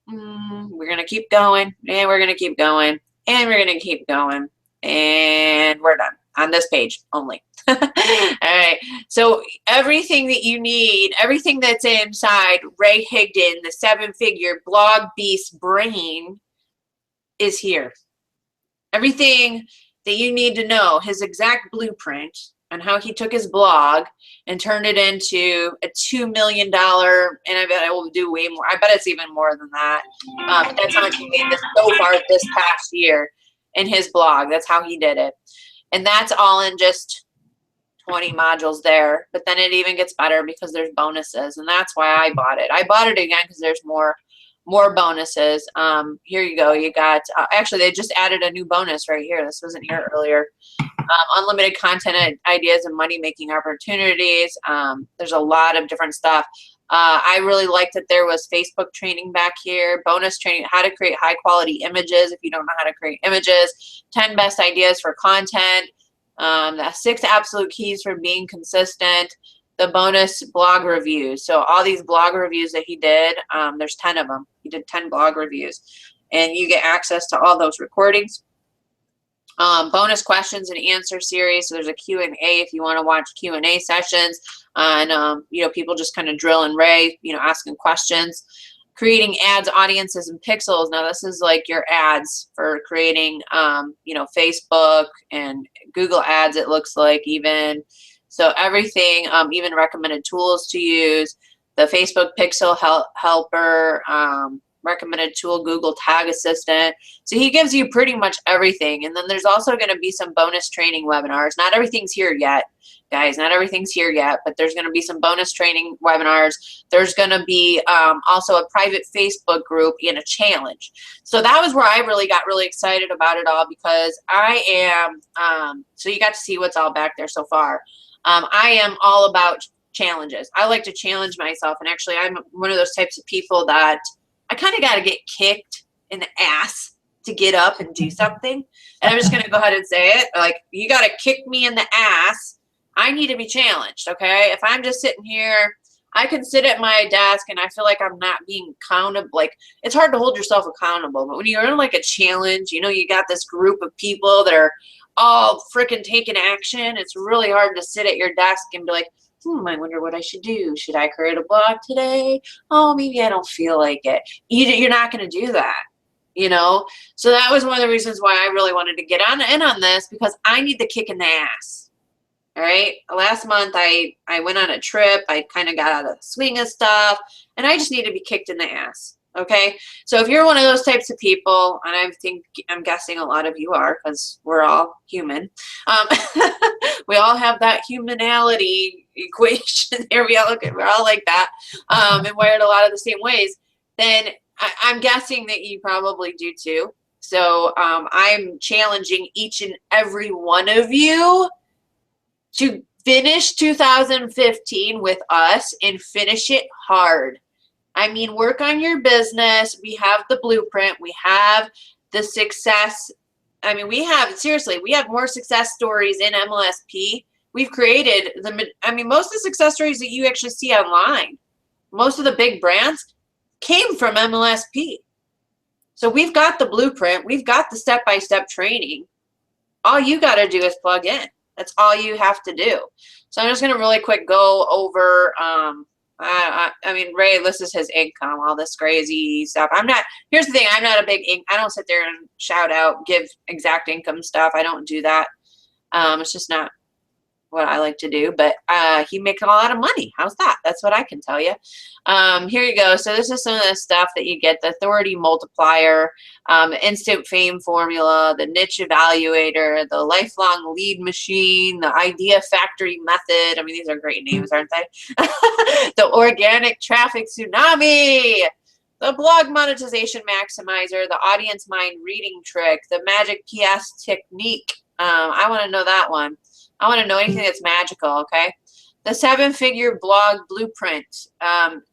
We're gonna keep going, and we're gonna keep going, and we're gonna keep going, and we're done on this page only. All right, so everything that you need, everything that's inside Ray Higdon, the 7-figure blog beast brain, is here. Everything that you need to know, his exact blueprint, on how he took his blog and turned it into a $2 million, and I bet I will do way more. I bet it's even more than that. That's how much he made this so far this past year in his blog. That's how he did it. And that's all in just 20 modules there. But then it even gets better because there's bonuses, and that's why I bought it. I bought it again because there's more bonuses. Here you go. You got, actually, they just added a new bonus right here. This wasn't here earlier. Unlimited content ideas and money-making opportunities. There's a lot of different stuff. I really liked that there was Facebook training back here, bonus training, how to create high-quality images if you don't know how to create images, 10 best ideas for content, the 6 absolute keys for being consistent, the bonus blog reviews. So all these blog reviews that he did, there's 10 of them. He did 10 blog reviews, and you get access to all those recordings. Bonus questions and answer series. So there's a Q&A if you want to watch Q&A sessions, and you know, people just kind of drill and ray, you know, asking questions. Creating ads, audiences, and pixels. Now this is like your ads for creating, you know, Facebook and Google ads, it looks like, even. So everything, even recommended tools to use, the Facebook pixel helper, recommended tool, Google Tag Assistant. So he gives you pretty much everything. And then there's also going to be some bonus training webinars. Not everything's here yet, guys. Not everything's here yet, but there's going to be some bonus training webinars. There's going to be also a private Facebook group and a challenge. So that was where I really got really excited about it all, because I am, so you got to see what's all back there so far. I am all about challenges. I like to challenge myself. And actually, I'm one of those types of people that I kind of got to get kicked in the ass to get up and do something. And I'm just going to go ahead and say it. Like, you got to kick me in the ass. I need to be challenged, okay? If I'm just sitting here, I can sit at my desk and I feel like I'm not being accountable. Like, it's hard to hold yourself accountable. But when you're in like a challenge, you know, you got this group of people that are all freaking taking action. It's really hard to sit at your desk and be like, I wonder what I should do. Should I create a blog today? Oh, maybe I don't feel like it. You're not going to do that, you know? So that was one of the reasons why I really wanted to get in on this, because I need the kick in the ass. All right. Last month, I went on a trip. I kind of got out of the swing of stuff, and I just need to be kicked in the ass. Okay. So if you're one of those types of people, and I'm guessing a lot of you are, because we're all human. We all have that humanality equation there. We're all like that, and wired a lot of the same ways. Then I'm guessing that you probably do too. So I'm challenging each and every one of you to finish 2015 with us and finish it hard. I mean, work on your business. We have the blueprint. We have the success. I mean, we have more success stories in MLSP. We've created most of the success stories that you actually see online, most of the big brands came from MLSP. So we've got the blueprint. We've got the step-by-step training. All you got to do is plug in. That's all you have to do. So I'm just going to really quick go over, I mean, Ray, this is his income, all this crazy stuff. Here's the thing, I'm not a big, I don't sit there and shout out, give exact income stuff. I don't do that. It's just not what I like to do, but he makes a lot of money. How's that? That's what I can tell you. Here you go. So this is some of the stuff that you get: the authority multiplier, instant fame formula, the niche evaluator, the lifelong lead machine, the idea factory method. I mean, these are great names, aren't they? The organic traffic tsunami, the blog monetization maximizer, the audience mind reading trick, the magic PS technique. I want to know that one. I want to know anything that's magical, okay? The 7-figure blog blueprint.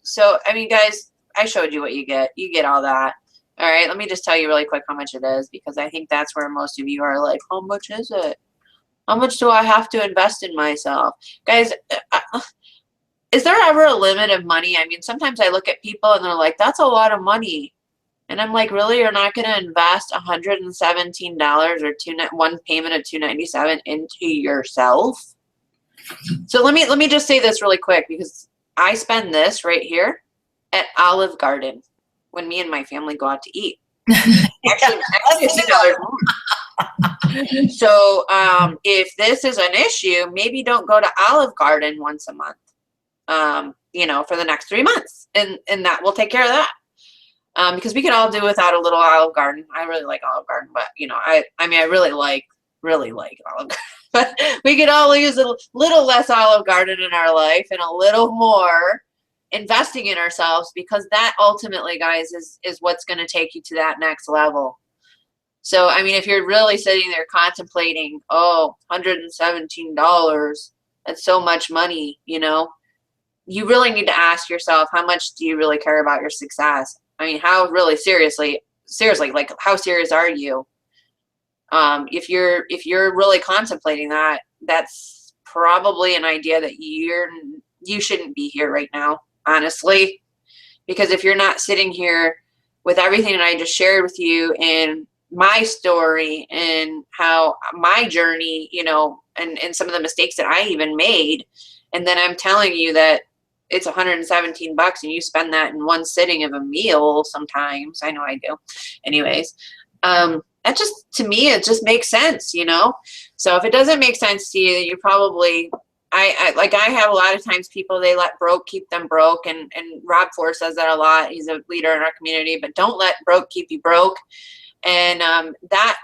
So, I mean, guys, I showed you what you get. You get all that. All right, let me just tell you really quick how much it is, because I think that's where most of you are like, how much is it? How much do I have to invest in myself? Guys, is there ever a limit of money? I mean, sometimes I look at people and they're like, that's a lot of money. And I'm like, really? You're not going to invest $117 or one payment of $297 into yourself? So let me just say this really quick, because I spend this right here at Olive Garden when me and my family go out to eat. Actually $2 more. So if this is an issue, maybe don't go to Olive Garden once a month, you know, for the next 3 months, and that will take care of that. Because we could all do without a little Olive Garden. I really like Olive Garden, but you know, I mean, I really like Olive Garden. But we could all use a little less Olive Garden in our life and a little more investing in ourselves, because that ultimately, guys, is what's going to take you to that next level. So, I mean, if you're really sitting there contemplating, oh, $117, that's so much money, you know, you really need to ask yourself, how much do you really care about your success? I mean, how really seriously, like, how serious are you? If you're really contemplating that, that's probably an idea that you shouldn't be here right now, honestly, because if you're not sitting here with everything that I just shared with you and my story and how my journey, you know, and some of the mistakes that I even made, and then I'm telling you that it's $117 and you spend that in one sitting of a meal sometimes. I know I do. Anyways, that just, to me, it just makes sense, you know? So if it doesn't make sense to you, you probably, I have a lot of times people, they let broke keep them broke. And Rob Ford says that a lot. He's a leader in our community, but don't let broke keep you broke. And that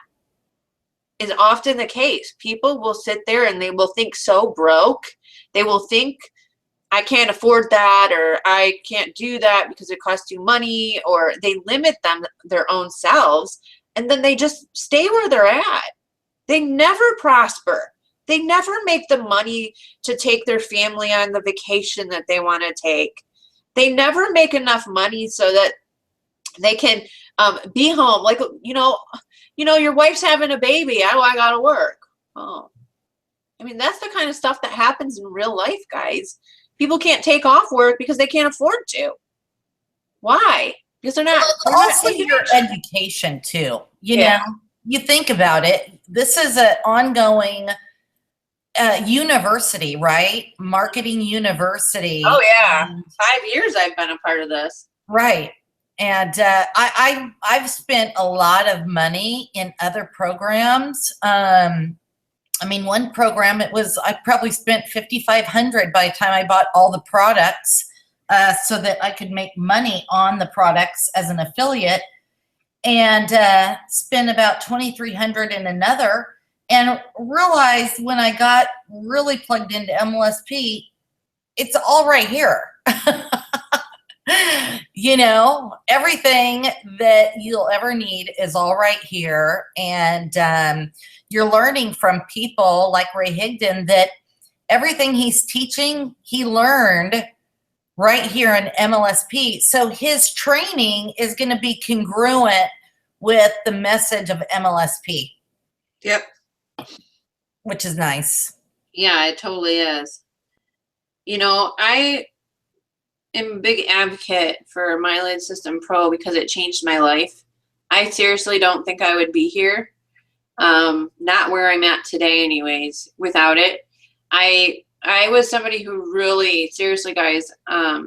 is often the case. People will sit there and they will think so broke. They will think, I can't afford that, or I can't do that because it costs you money, or they limit their own selves, and then they just stay where they're at. They never prosper. They never make the money to take their family on the vacation that they want to take. They never make enough money so that they can be home. Like, you know, your wife's having a baby. Oh, I gotta work. Oh, I mean, that's the kind of stuff that happens in real life, guys. People can't take off work because they can't afford to. Why? Because they're not. Well, also your education too. You know, you think about it. This is an ongoing university, right? Marketing university. Oh yeah, 5 years I've been a part of this. Right. And I've spent a lot of money in other programs. I mean, one program, I probably spent $5,500 by the time I bought all the products, so that I could make money on the products as an affiliate, and spend about $2,300 in another, and realized when I got really plugged into MLSP, it's all right here. You know, everything that you'll ever need is all right here. And you're learning from people like Ray Higdon that everything he's teaching, he learned right here in MLSP. So his training is going to be congruent with the message of MLSP. Yep. Which is nice. Yeah, it totally is. You know, I am a big advocate for Myelin System Pro because it changed my life. I seriously don't think I would be here, not where I'm at today anyways, without it. I was somebody who really, seriously guys, I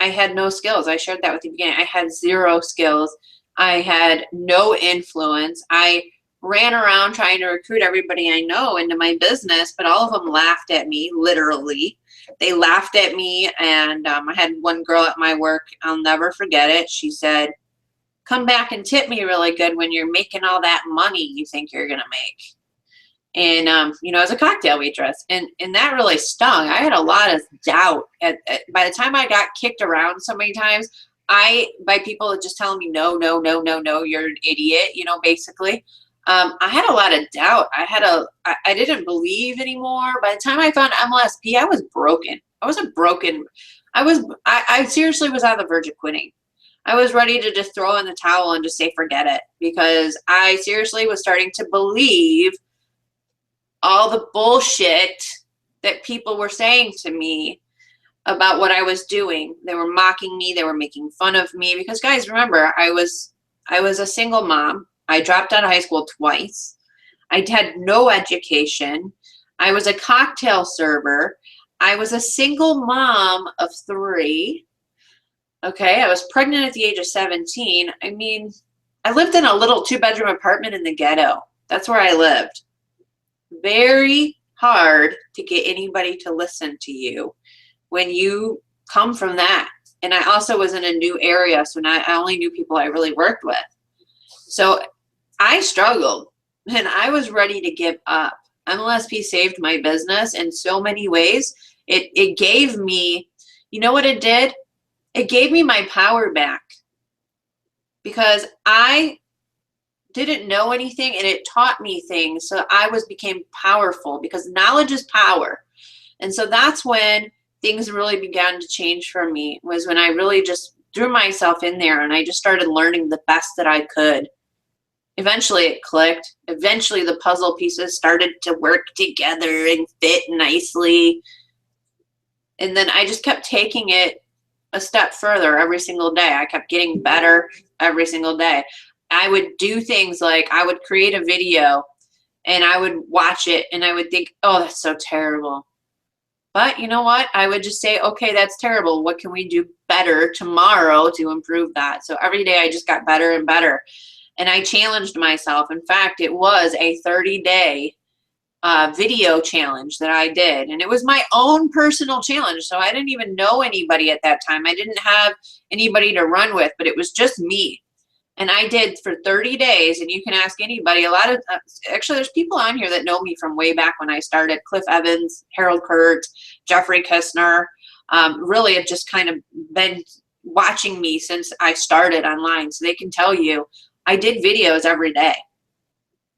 had no skills. I shared that with you at the beginning. I had zero skills. I had no influence. I ran around trying to recruit everybody I know into my business, but all of them laughed at me, literally. They laughed at me, and I had one girl at my work, I'll never forget it. She said, come back and tip me really good when you're making all that money you think you're going to make. And, you know, as a cocktail waitress, and that really stung. I had a lot of doubt. By the time I got kicked around so many times, by people just telling me, no, no, no, no, no, you're an idiot, you know, basically. I had a lot of doubt. I didn't believe anymore. By the time I found MLSP, I was broken. I seriously was on the verge of quitting. I was ready to just throw in the towel and just say, forget it, because I seriously was starting to believe all the bullshit that people were saying to me about what I was doing. They were mocking me. They were making fun of me because, guys, remember, I was a single mom. I dropped out of high school twice. I had no education. I was a cocktail server. I was a single mom of 3. Okay, I was pregnant at the age of 17. I mean, I lived in a little 2-bedroom apartment in the ghetto. That's where I lived. Very hard to get anybody to listen to you when you come from that. And I also was in a new area, so now I only knew people I really worked with. So I struggled and I was ready to give up. MLSP saved my business in so many ways. It gave me, you know what it did? It gave me my power back, because I didn't know anything and it taught me things. So I became powerful, because knowledge is power. And so that's when things really began to change for me, was when I really just threw myself in there and I just started learning the best that I could. Eventually it clicked. Eventually the puzzle pieces started to work together and fit nicely. And then I just kept taking it a step further every single day. I kept getting better every single day. I would do things like I would create a video and I would watch it and I would think, oh, that's so terrible. But you know what? I would just say, okay, that's terrible. What can we do better tomorrow to improve that? So every day I just got better and better. And I challenged myself. In fact, it was a 30-day video challenge that I did. And it was my own personal challenge. So I didn't even know anybody at that time. I didn't have anybody to run with, but it was just me. And I did for 30 days, and you can ask anybody. A lot of, actually, there's people on here that know me from way back when I started. Cliff Evans, Harold Kurt, Jeffrey Kistner, really have just kind of been watching me since I started online. So they can tell you, I did videos every day,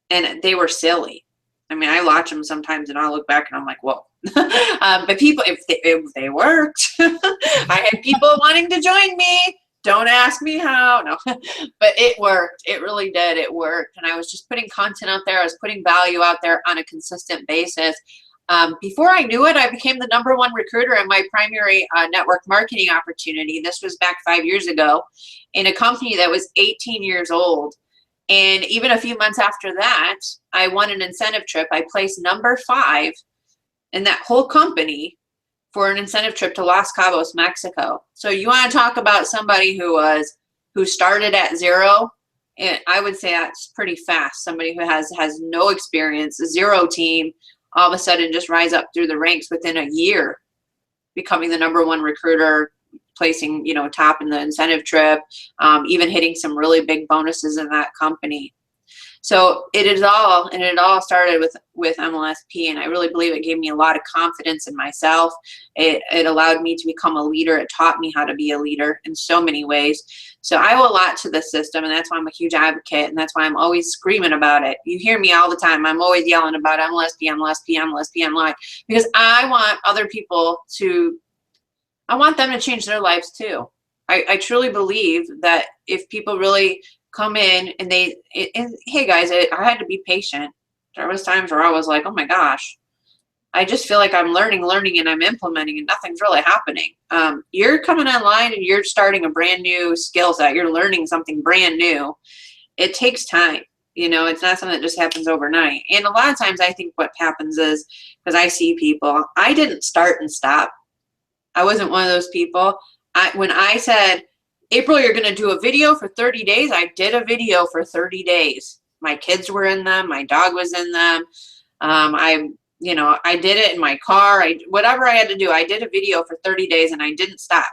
and they were silly. I mean, I watch them sometimes, and I'll look back, and I'm like, whoa. But people, if they worked, I had people wanting to join me. Don't ask me how. No, but it worked. It really did. It worked. And I was just putting content out there. I was putting value out there on a consistent basis. Before I knew it, I became the #1 recruiter in my primary network marketing opportunity. This was back 5 years ago in a company that was 18 years old. And even a few months after that, I won an incentive trip. I placed #5 in that whole company for an incentive trip to Los Cabos, Mexico. So you want to talk about somebody who started at zero? And I would say that's pretty fast. Somebody who has no experience, a zero team, all of a sudden just rise up through the ranks within a year, becoming the #1 recruiter, placing, you know, top in the incentive trip, even hitting some really big bonuses in that company. So it all started with MLSP, and I really believe it gave me a lot of confidence in myself. It allowed me to become a leader. It taught me how to be a leader in so many ways. So I owe a lot to the system, and that's why I'm a huge advocate, and that's why I'm always screaming about it. You hear me all the time. I'm always yelling about MLSP, MLSP, MLSP, MLSP, because I want other people I want them to change their lives too. I truly believe that if people really come in and hey guys, I had to be patient. There was times where I was like, oh my gosh, I just feel like I'm learning and I'm implementing and nothing's really happening. You're coming online and you're starting a brand new skill set. You're learning something brand new. It takes time. You know, it's not something that just happens overnight. And a lot of times I think what happens is, because I see people, I didn't start and stop. I wasn't one of those people. When I said, April, you're going to do a video for 30 days, I did a video for 30 days. My kids were in them. My dog was in them. I did it in my car. Whatever I had to do, I did a video for 30 days and I didn't stop.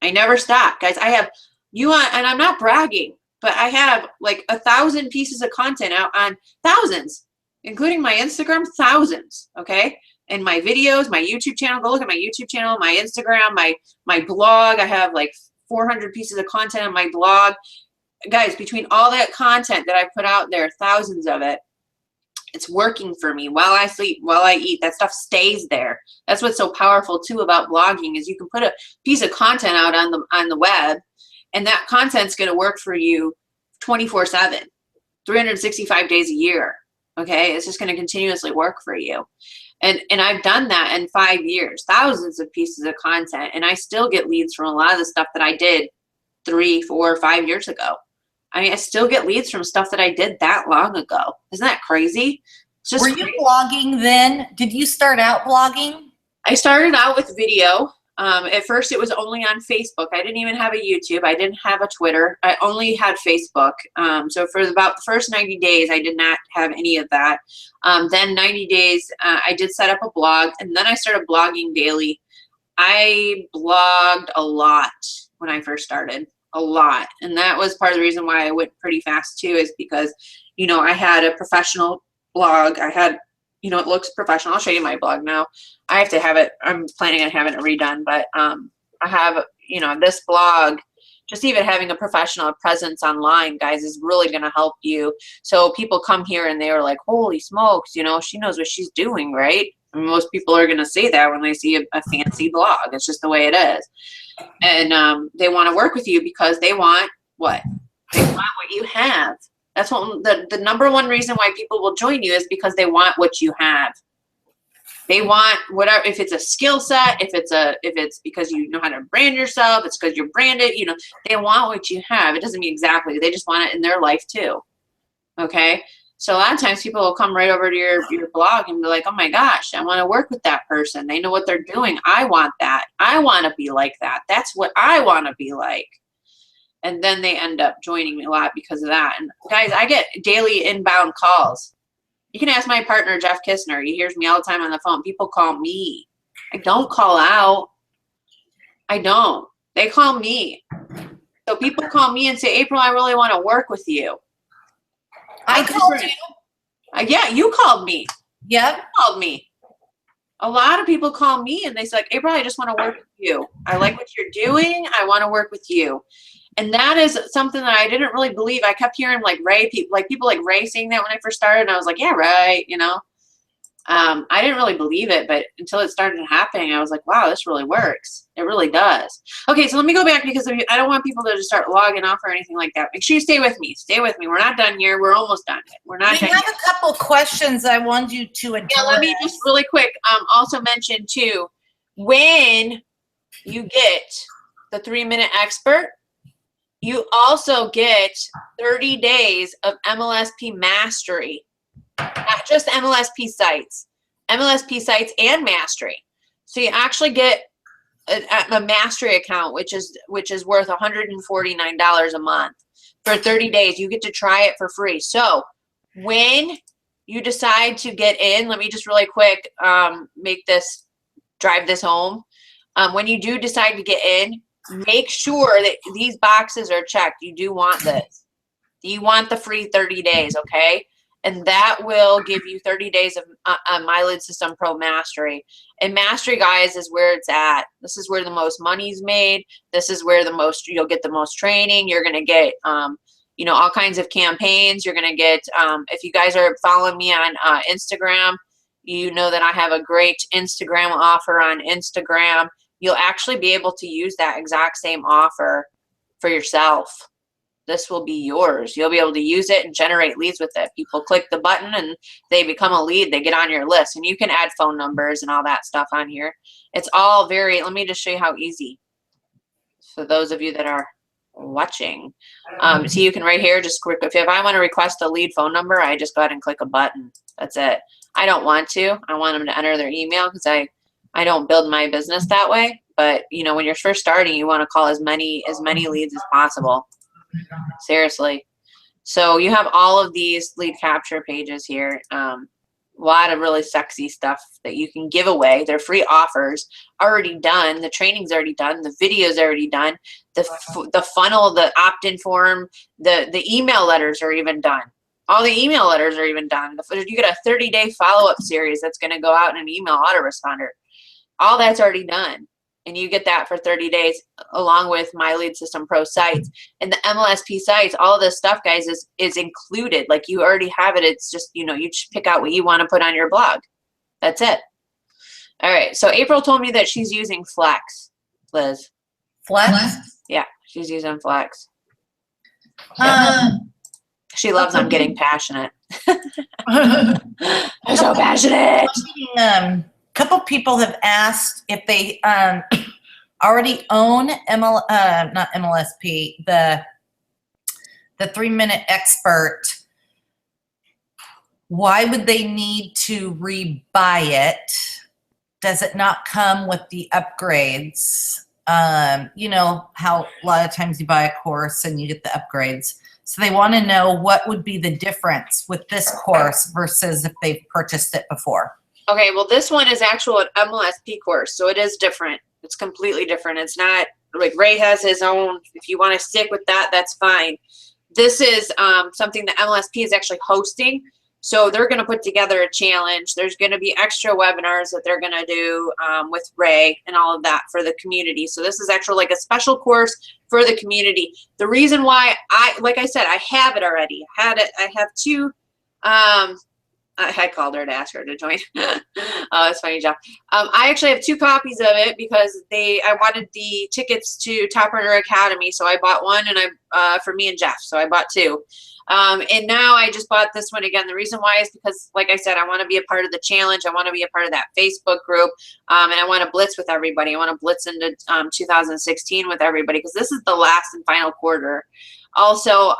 I never stopped. Guys, and I'm not bragging, but I have like 1,000 pieces of content out on thousands, including my Instagram, thousands, okay? And my videos, my YouTube channel, go look at my YouTube channel, my Instagram, my blog. I have like 400 pieces of content on my blog. Guys, between all that content that I put out there, thousands of it, it's working for me while I sleep, while I eat. That stuff stays there. That's what's so powerful too about blogging, is you can put a piece of content out on the web, and that content's going to work for you 24/7, 365 days a year. Okay, it's just going to continuously work for you. And I've done that in 5 years, thousands of pieces of content, and I still get leads from a lot of the stuff that I did 3, 4, 5 years ago. I mean, I still get leads from stuff that I did that long ago. Isn't that crazy? It's just Were you blogging then? Did you start out blogging? I started out with video. At first, it was only on Facebook. I didn't even have a YouTube. I didn't have a Twitter. I only had Facebook. So for about the first 90 days, I did not have any of that. Then 90 days, I did set up a blog, and then I started blogging daily. I blogged a lot when I first started, a lot. And that was part of the reason why I went pretty fast too, is because, you know, I had a professional blog. I had, you know, it looks professional. I'll show you my blog now. I have to have it. I'm planning on having it redone, but I have, you know, this blog, just even having a professional presence online, guys, is really going to help you. So people come here and they are like, holy smokes, you know, she knows what she's doing, right? I mean, most people are going to say that when they see a fancy blog. It's just the way it is. And they want to work with you because they want what? They want what you have. That's what the number one reason why people will join you is because they want what you have. They want whatever, if it's a skill set, if it's because you know how to brand yourself, it's because you're branded, you know, they want what you have. It doesn't mean exactly, they just want it in their life too. Okay. So a lot of times people will come right over to your blog and be like, oh my gosh, I want to work with that person. They know what they're doing. I want that. I want to be like that. That's what I want to be like. And then they end up joining me a lot because of that. And guys, I get daily inbound calls. You can ask my partner, Jeff Kistner. He hears me all the time on the phone. People call me. I don't call out. I don't. They call me. So people call me and say, April, I really want to work with you. I called you. Yeah, you called me. Yep. You called me. A lot of people call me and they say, like, April, I just want to work with you. I like what you're doing. I want to work with you. And that is something that I didn't really believe. I kept hearing like people like Ray saying that when I first started. And I was like, yeah, right. You know, I didn't really believe it, but until it started happening, I was like, wow, this really works. It really does. Okay. So let me go back because I don't want people to just start logging off or anything like that. Make sure you stay with me. Stay with me. We're not done here. We're almost done. We're not done We have yet. a couple questions I want you to address. Yeah, let me just really quick also mention too, when you get the 3-minute expert, you also get 30 days of MLSP mastery, not just MLSP sites and mastery. So you actually get a mastery account, which is worth $149 a month for 30 days. You get to try it for free. So when you decide to get in, let me just really quick drive this home. When you do decide to get in, make sure that these boxes are checked. You do want this. You want the free 30 days, okay? And that will give you 30 days of My Lead System Pro Mastery. And Mastery, guys, is where it's at. This is where the most money's made. This is where you'll get the most training. You're going to get, you know, all kinds of campaigns. You're going to get, if you guys are following me on Instagram, you know that I have a great Instagram offer on Instagram. You'll actually be able to use that exact same offer for yourself. This will be yours. You'll be able to use it and generate leads with it. People click the button and they become a lead. They get on your list, and you can add phone numbers and all that stuff on here. It's all let me just show you how easy. For those of you that are watching, see, you can right here, just quick, if I want to request a lead phone number, I just go ahead and click a button. That's it. I don't want to. I want them to enter their email because I don't build my business that way. But you know, when you're first starting, you want to call as many leads as possible. Seriously. So you have all of these lead capture pages here. A lot of really sexy stuff that you can give away. They're free offers already done. The training's already done. The video's already done. The funnel, the opt-in form, the email letters are even done. All the email letters are even done. You get a 30-day follow-up series that's going to go out in an email autoresponder. All that's already done. And you get that for 30 days along with My Lead System Pro sites. And the MLSP sites, all of this stuff, guys, is included. Like, you already have it. It's just, you know, you just pick out what you want to put on your blog. That's it. All right. So April told me that she's using Flex, Liz. Flex? Yeah, she's using Flex. She loves I'm getting passionate. I'm so passionate. Couple people have asked if they already own not MLSP, the 3-minute expert. Why would they need to rebuy it? does it not come with the upgrades? You know how a lot of times you buy a course and you get the upgrades. So they want to know what would be the difference with this course versus if they've purchased it before. Okay, well, this one is actual an MLSP course, so it is different. It's completely different. It's not like Ray has his own. If you want to stick with that, that's fine. This is something that MLSP is actually hosting. So they're going to put together a challenge. There's going to be extra webinars that they're going to do with Ray and all of that for the community. So this is actually like a special course for the community. The reason why like I said, I have it already. I have two. I called her to ask her to join. Oh, it's funny, Jeff. I actually have 2 copies of it because I wanted the tickets to Top Runner Academy, so I bought one, and for me and Jeff, so I bought 2. And now I just bought this one again. The reason why is because, like I said, I want to be a part of the challenge. I want to be a part of that Facebook group, and I want to blitz with everybody. I want to blitz into 2016 with everybody because this is the last and final quarter. Also,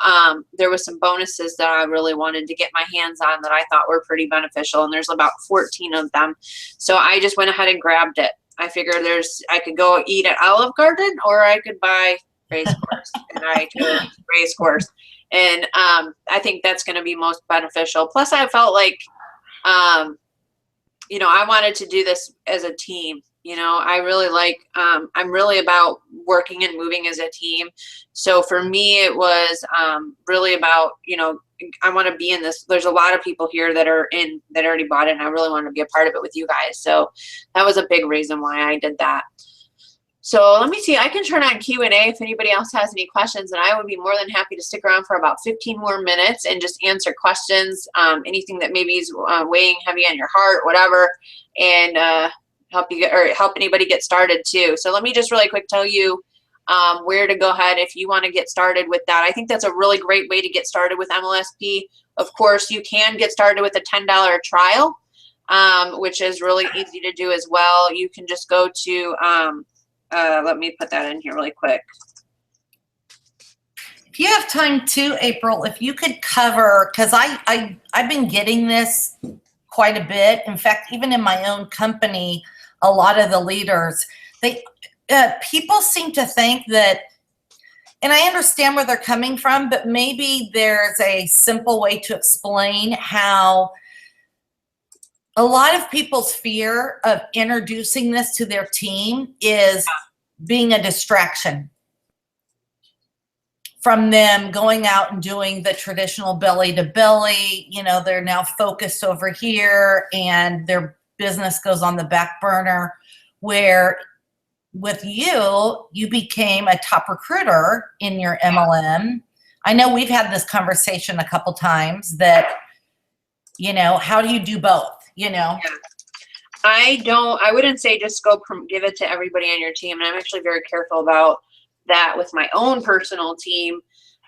there was some bonuses that I really wanted to get my hands on that I thought were pretty beneficial, and there's about 14 of them. So I just went ahead and grabbed it. I figured I could go eat at Olive Garden, or I could buy Ray's course, and I chose Ray's course. And I think that's going to be most beneficial. Plus, I felt like, you know, I wanted to do this as a team. You know, I really like, I'm really about working and moving as a team. So for me, it was really about, you know, I want to be in this. There's a lot of people here that already bought it, and I really want to be a part of it with you guys. So that was a big reason why I did that. So let me see, I can turn on Q&A if anybody else has any questions, and I would be more than happy to stick around for about 15 more minutes and just answer questions, anything that maybe is weighing heavy on your heart, whatever, and help anybody get started too. So let me just really quick tell you where to go ahead if you want to get started with that. I think that's a really great way to get started with MLSP. Of course, you can get started with a $10 trial, which is really easy to do as well. You can just go to, let me put that in here really quick. If you have time too, April, if you could cover, because I've been getting this quite a bit. In fact, even in my own company, a lot of the leaders, people seem to think that, and I understand where they're coming from, but maybe there's a simple way to explain how a lot of people's fear of introducing this to their team is being a distraction from them going out and doing the traditional belly to belly. You know, they're now focused over here and their business goes on the back burner, where with you became a top recruiter in your MLM. I know we've had this conversation a couple times that, you know, how do you do both, you know? Yeah. I wouldn't say just go give it to everybody on your team. And I'm actually very careful about that with my own personal team,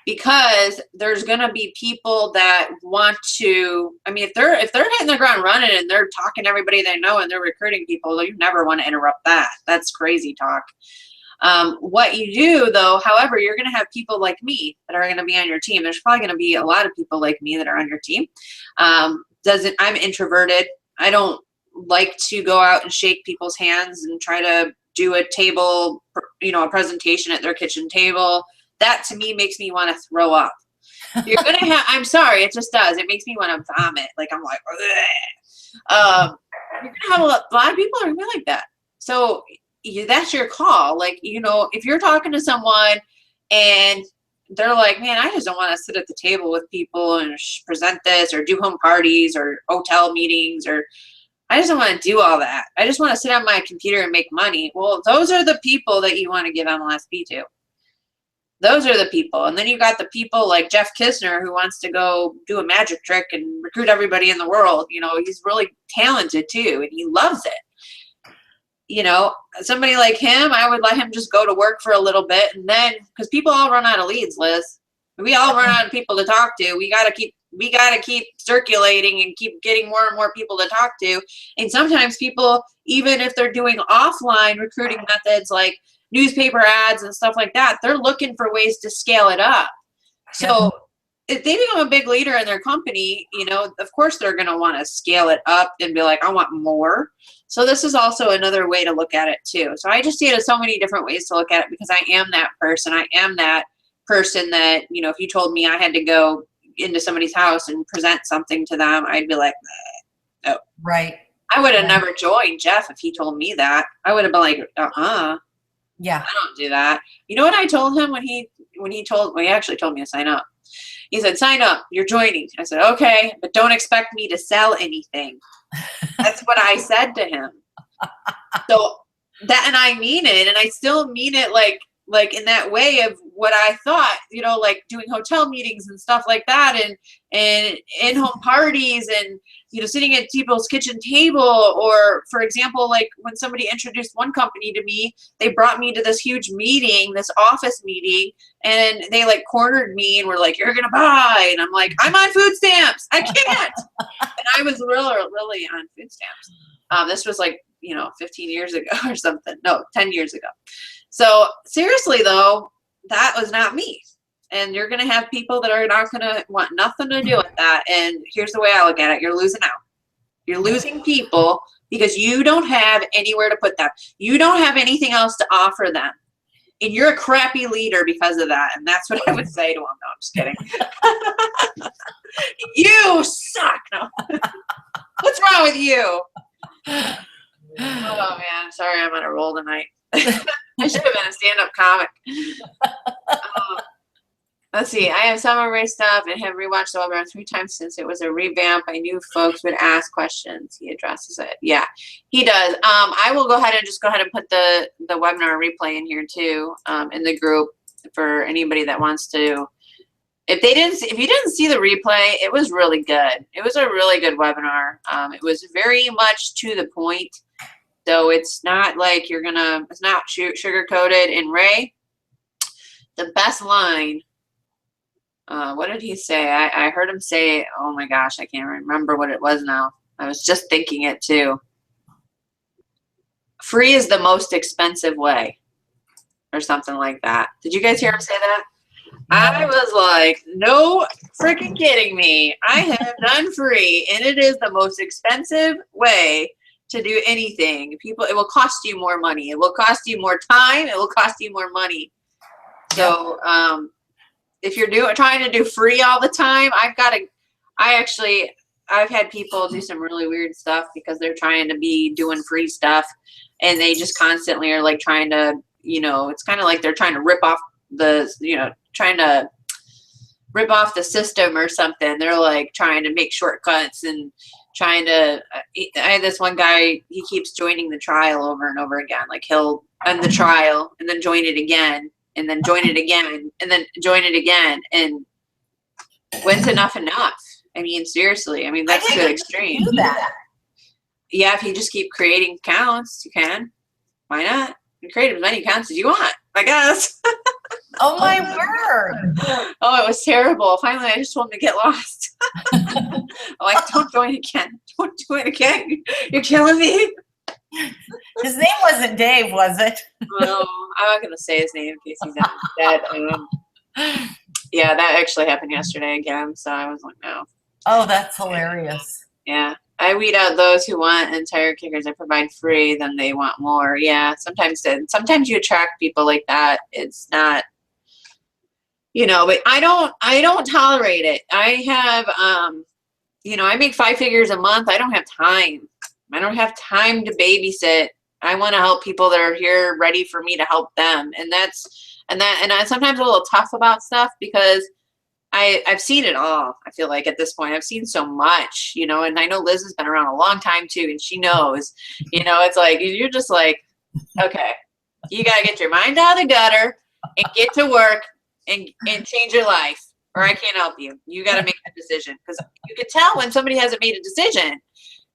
because there's going to be people that want to, I mean, if they're hitting the ground running and they're talking to everybody they know and they're recruiting people, you never want to interrupt that. That's crazy talk. What you do though, however, you're going to have people like me that are going to be on your team. There's probably going to be a lot of people like me that are on your team. I'm introverted. I don't like to go out and shake people's hands and try to do a table, you know, a presentation at their kitchen table. That to me makes me want to throw up. You're going to have, I'm sorry, it just does. It makes me want to vomit. Like I'm like, you're going to have a lot of people are going to be like that. So that's your call. Like, you know, if you're talking to someone and they're like, man, I just don't want to sit at the table with people and present this or do home parties or hotel meetings, or I just don't want to do all that. I just want to sit on my computer and make money. Well, those are the people that you want to give MLSP to. Those are the people. And then you got the people like Jeff Kisner, who wants to go do a magic trick and recruit everybody in the world. You know, he's really talented too, and he loves it. You know, somebody like him, I would let him just go to work for a little bit, and then, because people all run out of leads, Liz. We all run out of people to talk to. We got to keep circulating and keep getting more and more people to talk to. And sometimes people, even if they're doing offline recruiting methods like newspaper ads and stuff like that, they're looking for ways to scale it up. So if they become a big leader in their company, you know, of course they're going to want to scale it up and be like, I want more. So this is also another way to look at it too. So I just see it as so many different ways to look at it, because I am that person. I am that person that, you know, if you told me I had to go into somebody's house and present something to them, I'd be like, no. Right. I would have never joined Jeff if he told me that. I would have been like, Yeah. I don't do that. You know what I told him when he actually told me to sign up. He said, sign up, you're joining. I said, okay, but don't expect me to sell anything. That's what I said to him. So that, and I mean it, and I still mean it like in that way of what I thought, you know, like doing hotel meetings and stuff like that, and in-home parties, and, you know, sitting at people's kitchen table, or for example, like when somebody introduced one company to me, they brought me to this huge meeting, this office meeting, and they like cornered me and were like, you're gonna buy, and I'm like, I'm on food stamps, I can't. And I was really on food stamps. This was like, you know, 15 years ago or something. No, 10 years ago. So seriously though, that was not me. And you're going to have people that are not going to want nothing to do with that. And here's the way I look at it. You're losing out. You're losing people because you don't have anywhere to put them. You don't have anything else to offer them. And you're a crappy leader because of that. And that's what I would say to them. No, I'm just kidding. You suck. No. What's wrong with you? Oh man, sorry, I'm on a roll tonight. I should have been a stand-up comic. Let's see. I have summary stuff and have rewatched the webinar 3 times since it was a revamp. I knew folks would ask questions. He addresses it. Yeah, he does. I will go ahead and put the webinar replay in here too, in the group for anybody that wants to. If you didn't see the replay, it was really good. It was a really good webinar. It was very much to the point. So it's not like it's not sugar coated. And Ray, the best line, what did he say? I heard him say, oh my gosh, I can't remember what it was now. I was just thinking it too. Free is the most expensive way, or something like that. Did you guys hear him say that? No. I was like, no freaking kidding me. I have done free, and it is the most expensive way to do anything. It will cost you more money. It will cost you more time. It will cost you more money. So, if you're trying to do free all the time, I've had people do some really weird stuff because they're trying to be doing free stuff, and they just constantly are like trying to, you know, it's kind of like they're trying to rip off the system or something. They're like trying to make shortcuts and trying to, I had this one guy, he keeps joining the trial over and over again. Like he'll end the trial and then join it again, and then join it again, and then join it again. And when's enough? I mean, seriously, I mean, that's to the extreme. Do that. Yeah, if you just keep creating accounts, you can. Why not? You create as many accounts as you want, I guess. Oh my word. Oh, it was terrible. Finally, I just told him to get lost. I'm like, don't join again. Don't do it again. You're killing me. His name wasn't Dave, was it? Well, I'm not going to say his name in case he's not dead. Yeah, that actually happened yesterday again. So I was like, no. Oh, that's hilarious. Yeah. I weed out those who want entire kickers. I provide free, then they want more. Yeah, sometimes you attract people like that. It's not, you know, but I don't tolerate it. I have, you know, I make 5 figures a month. I don't have time. I don't have time to babysit. I want to help people that are here ready for me to help them. And I'm sometimes a little tough about stuff because I've seen it all. I feel like at this point I've seen so much, you know, and I know Liz has been around a long time too, and she knows, you know, it's like, you're just like, okay, you got to get your mind out of the gutter and get to work and change your life, or I can't help you. You got to make a decision, because you can tell when somebody hasn't made a decision.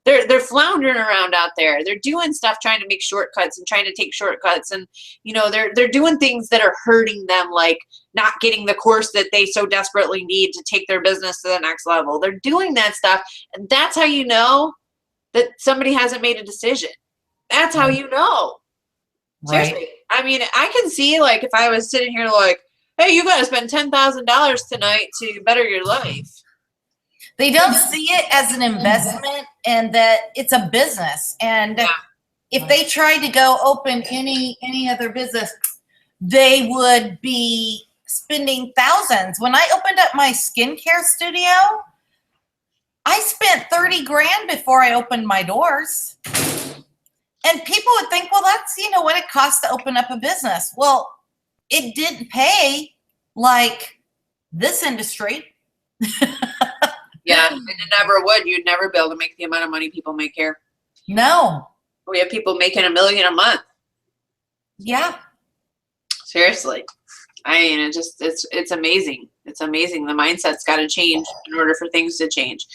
They're floundering around out there. They're doing stuff, trying to make shortcuts and trying to take shortcuts. And, you know, they're doing things that are hurting them, like not getting the course that they so desperately need to take their business to the next level. They're doing that stuff. And that's how you know that somebody hasn't made a decision. That's how you know. Right. Seriously. I mean, I can see, like, if I was sitting here like, hey, you got to spend $10,000 tonight to better your life. They don't see it as an investment and that it's a business. And Yeah. if they tried to go open any other business, they would be spending thousands. When I opened up my skincare studio, I spent 30 grand before I opened my doors. And people would think, well, that's, you know, what it costs to open up a business. Well, it didn't pay like this industry. Yeah, and it never would. You'd never be able to make the amount of money people make here. No. We have people making $1 million a month. Yeah. Seriously. I mean, it's amazing. It's amazing. The mindset's got to change in order for things to change.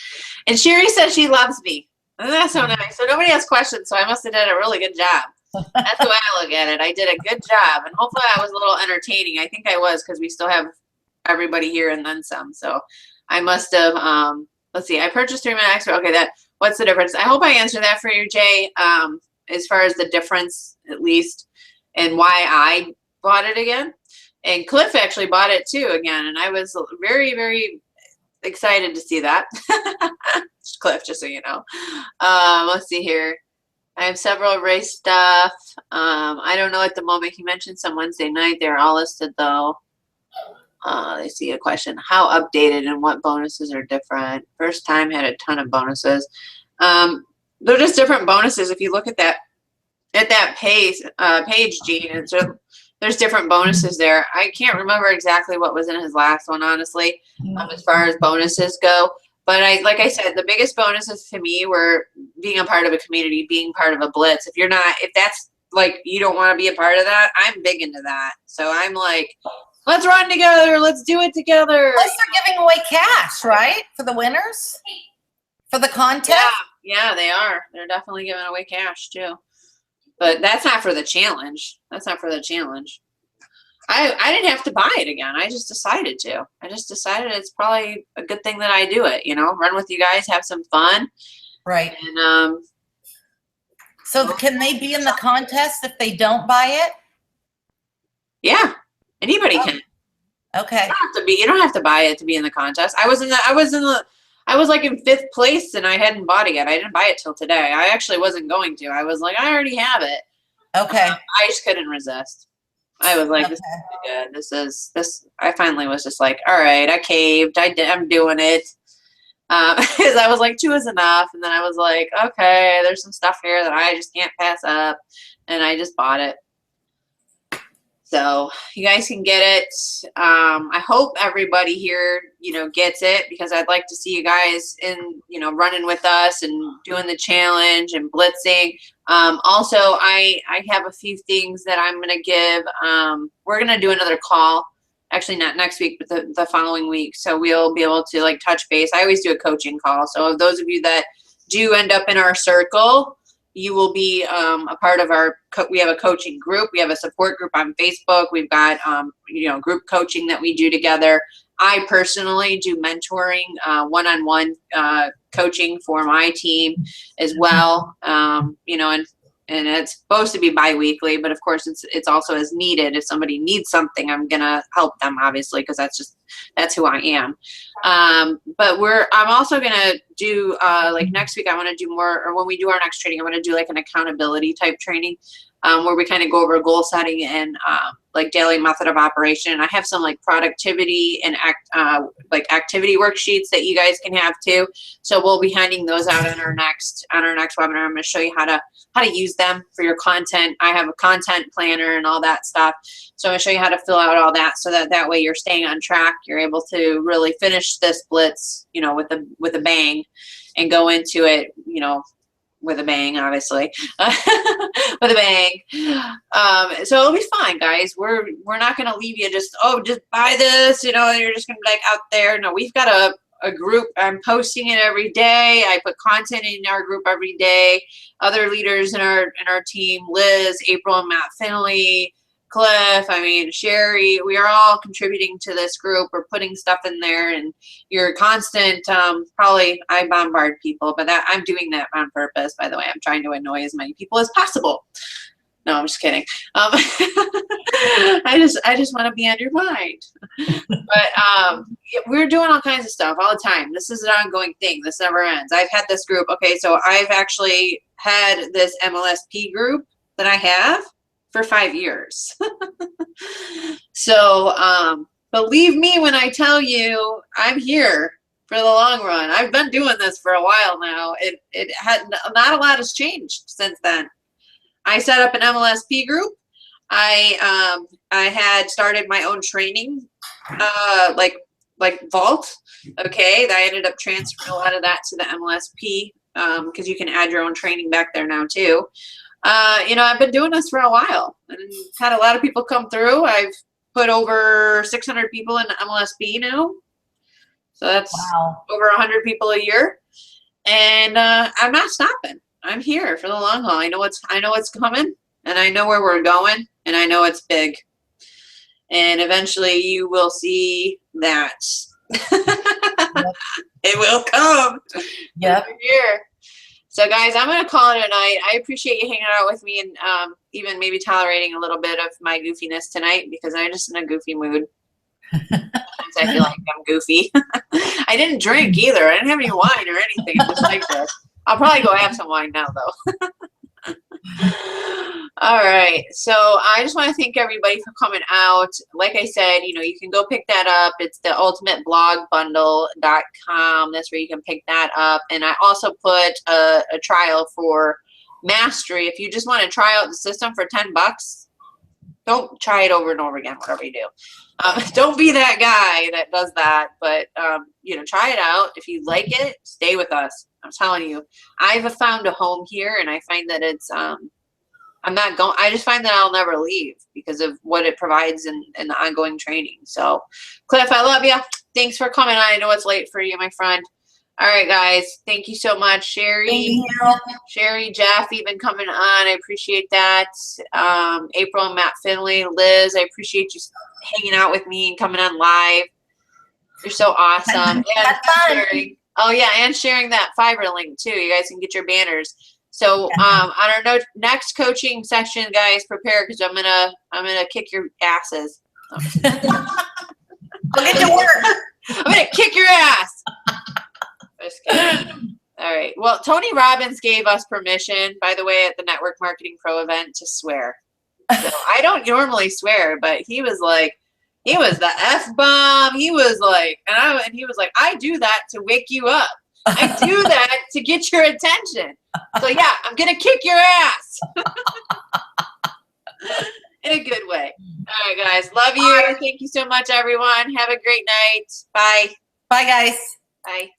And Sherry says she loves me. And that's so nice. So nobody has questions, so I must have done a really good job. That's the way I look at it. I did a good job, and hopefully I was a little entertaining. I think I was, because we still have everybody here and then some. So I must have, let's see, I purchased 3 minute extra. Okay, what's the difference? I hope I answered that for you, Jay, as far as the difference, at least, and why I bought it again. And Cliff actually bought it too again, and I was very, very excited to see that. Cliff, just so you know. Let's see here. I have several race stuff. I don't know at the moment. He mentioned some Wednesday night. They're all listed though. They see a question. How updated and what bonuses are different? First time had a ton of bonuses. They're just different bonuses. If you look at that page, Gene, and so there's different bonuses there. I can't remember exactly what was in his last one, honestly, as far as bonuses go. But like I said, the biggest bonuses to me were being a part of a community, being part of a blitz. If that's like, you don't want to be a part of that, I'm big into that. So I'm like, let's run together. Let's do it together. Plus they're giving away cash, right? For the winners? For the contest? Yeah, they are. They're definitely giving away cash too. But that's not for the challenge. That's not for the challenge. I didn't have to buy it again. I just decided to. I just decided it's probably a good thing that I do it, you know, run with you guys, have some fun. Right. And so can they be in the contest if they don't buy it? Yeah. Anybody can. Okay. You don't have to buy it to be in the contest. I was like in 5th place and I hadn't bought it yet. I didn't buy it till today. I actually wasn't going to. I was like, I already have it. Okay. I just couldn't resist. I was like, this is good. I finally was just like, all right, I caved. I'm doing it. Because I was like, 2 is enough. And then I was like, okay, there's some stuff here that I just can't pass up. And I just bought it. So you guys can get it. I hope everybody here, you know, gets it, because I'd like to see you guys running with us and doing the challenge and blitzing. Also, I have a few things that I'm going to give. We're going to do another call, actually not next week, but the following week. So we'll be able to like touch base. I always do a coaching call. So those of you that do end up in our circle, you will be a part of we have a coaching group. We have a support group on Facebook. We've got, group coaching that we do together. I personally do mentoring, one-on-one coaching for my team as well. And it's supposed to be bi-weekly, but of course it's also as needed. If somebody needs something, I'm going to help them, obviously, because that's who I am. But I'm also going to do, like next week, I want to do more, or when we do our next training, I want to do like an accountability type training, where we kind of go over goal setting and like daily method of operation. I have some like productivity and activity worksheets that you guys can have too. So we'll be handing those out on our next webinar. I'm going to show you how to use them for your content. I have a content planner and all that stuff. So I'm going to show you how to fill out all that, so that way you're staying on track. You're able to really finish this blitz, with a bang, and go into it, with a bang, obviously, with a bang. So it'll be fine, guys. We're not going to leave you just buy this, and you're just going to be like out there. No, we've got a group. I'm posting it every day. I put content in our group every day. Other leaders in our team, Liz, April, and Matt Finley, Cliff, Sherry, we are all contributing to this group. We're putting stuff in there, and you're constant, probably I bombard people, but I'm doing that on purpose, by the way. I'm trying to annoy as many people as possible. No, I'm just kidding. I just want to be on your mind. But we're doing all kinds of stuff all the time. This is an ongoing thing. This never ends. I've had this group. Okay, so I've actually had this MLSP group that I have for 5 years. So believe me when I tell you I'm here for the long run. I've been doing this for a while now. It had not a lot has changed since then. I set up an MLSP group. I had started my own training, like Vault. Okay, I ended up transferring a lot of that to the MLSP because you can add your own training back there now too. I've been doing this for a while and had a lot of people come through. I've put over 600 people in MLSP now. So that's over 100 people a year. And I'm not stopping. I'm here for the long haul. I know what's coming, and I know where we're going, and I know it's big. And eventually you will see that. It will come. Yep. Here. So guys, I'm going to call it a night. I appreciate you hanging out with me and even maybe tolerating a little bit of my goofiness tonight because I'm just in a goofy mood. Sometimes I feel like I'm goofy. I didn't drink either. I didn't have any wine or anything. Just like this. I'll probably go have some wine now though. All right. So I just want to thank everybody for coming out. Like I said, you can go pick that up. It's the ultimateblogbundle.com. That's where you can pick that up. And I also put a trial for Mastery. If you just want to try out the system for $10, don't try it over and over again, whatever you do. Don't be that guy that does that, but try it out. If you like it, stay with us. I'm telling you, I've found a home here, and I find that it's I just find that I'll never leave because of what it provides in the ongoing training. So, Cliff, I love you. Thanks for coming on. I know it's late for you, my friend. All right, guys. Thank you so much. Sherry, Jeff, even coming on. I appreciate that. April and Matt Finley, Liz, I appreciate you hanging out with me and coming on live. You're so awesome. And sharing. Oh, yeah, and sharing that Fiverr link, too. You guys can get your banners. So on our next coaching session, guys, prepare because I'm gonna kick your asses. I'll get to work. I'm gonna kick your ass. Just kidding. All right. Well, Tony Robbins gave us permission, by the way, at the Network Marketing Pro event to swear. So I don't normally swear, but he was the F-bomb. He was like, and he was like, I do that to wake you up. I do that to get your attention. So yeah, I'm gonna kick your ass in a good way. All right, guys, love you. Thank you so much, everyone. Have a great night. Bye. Bye, guys. Bye.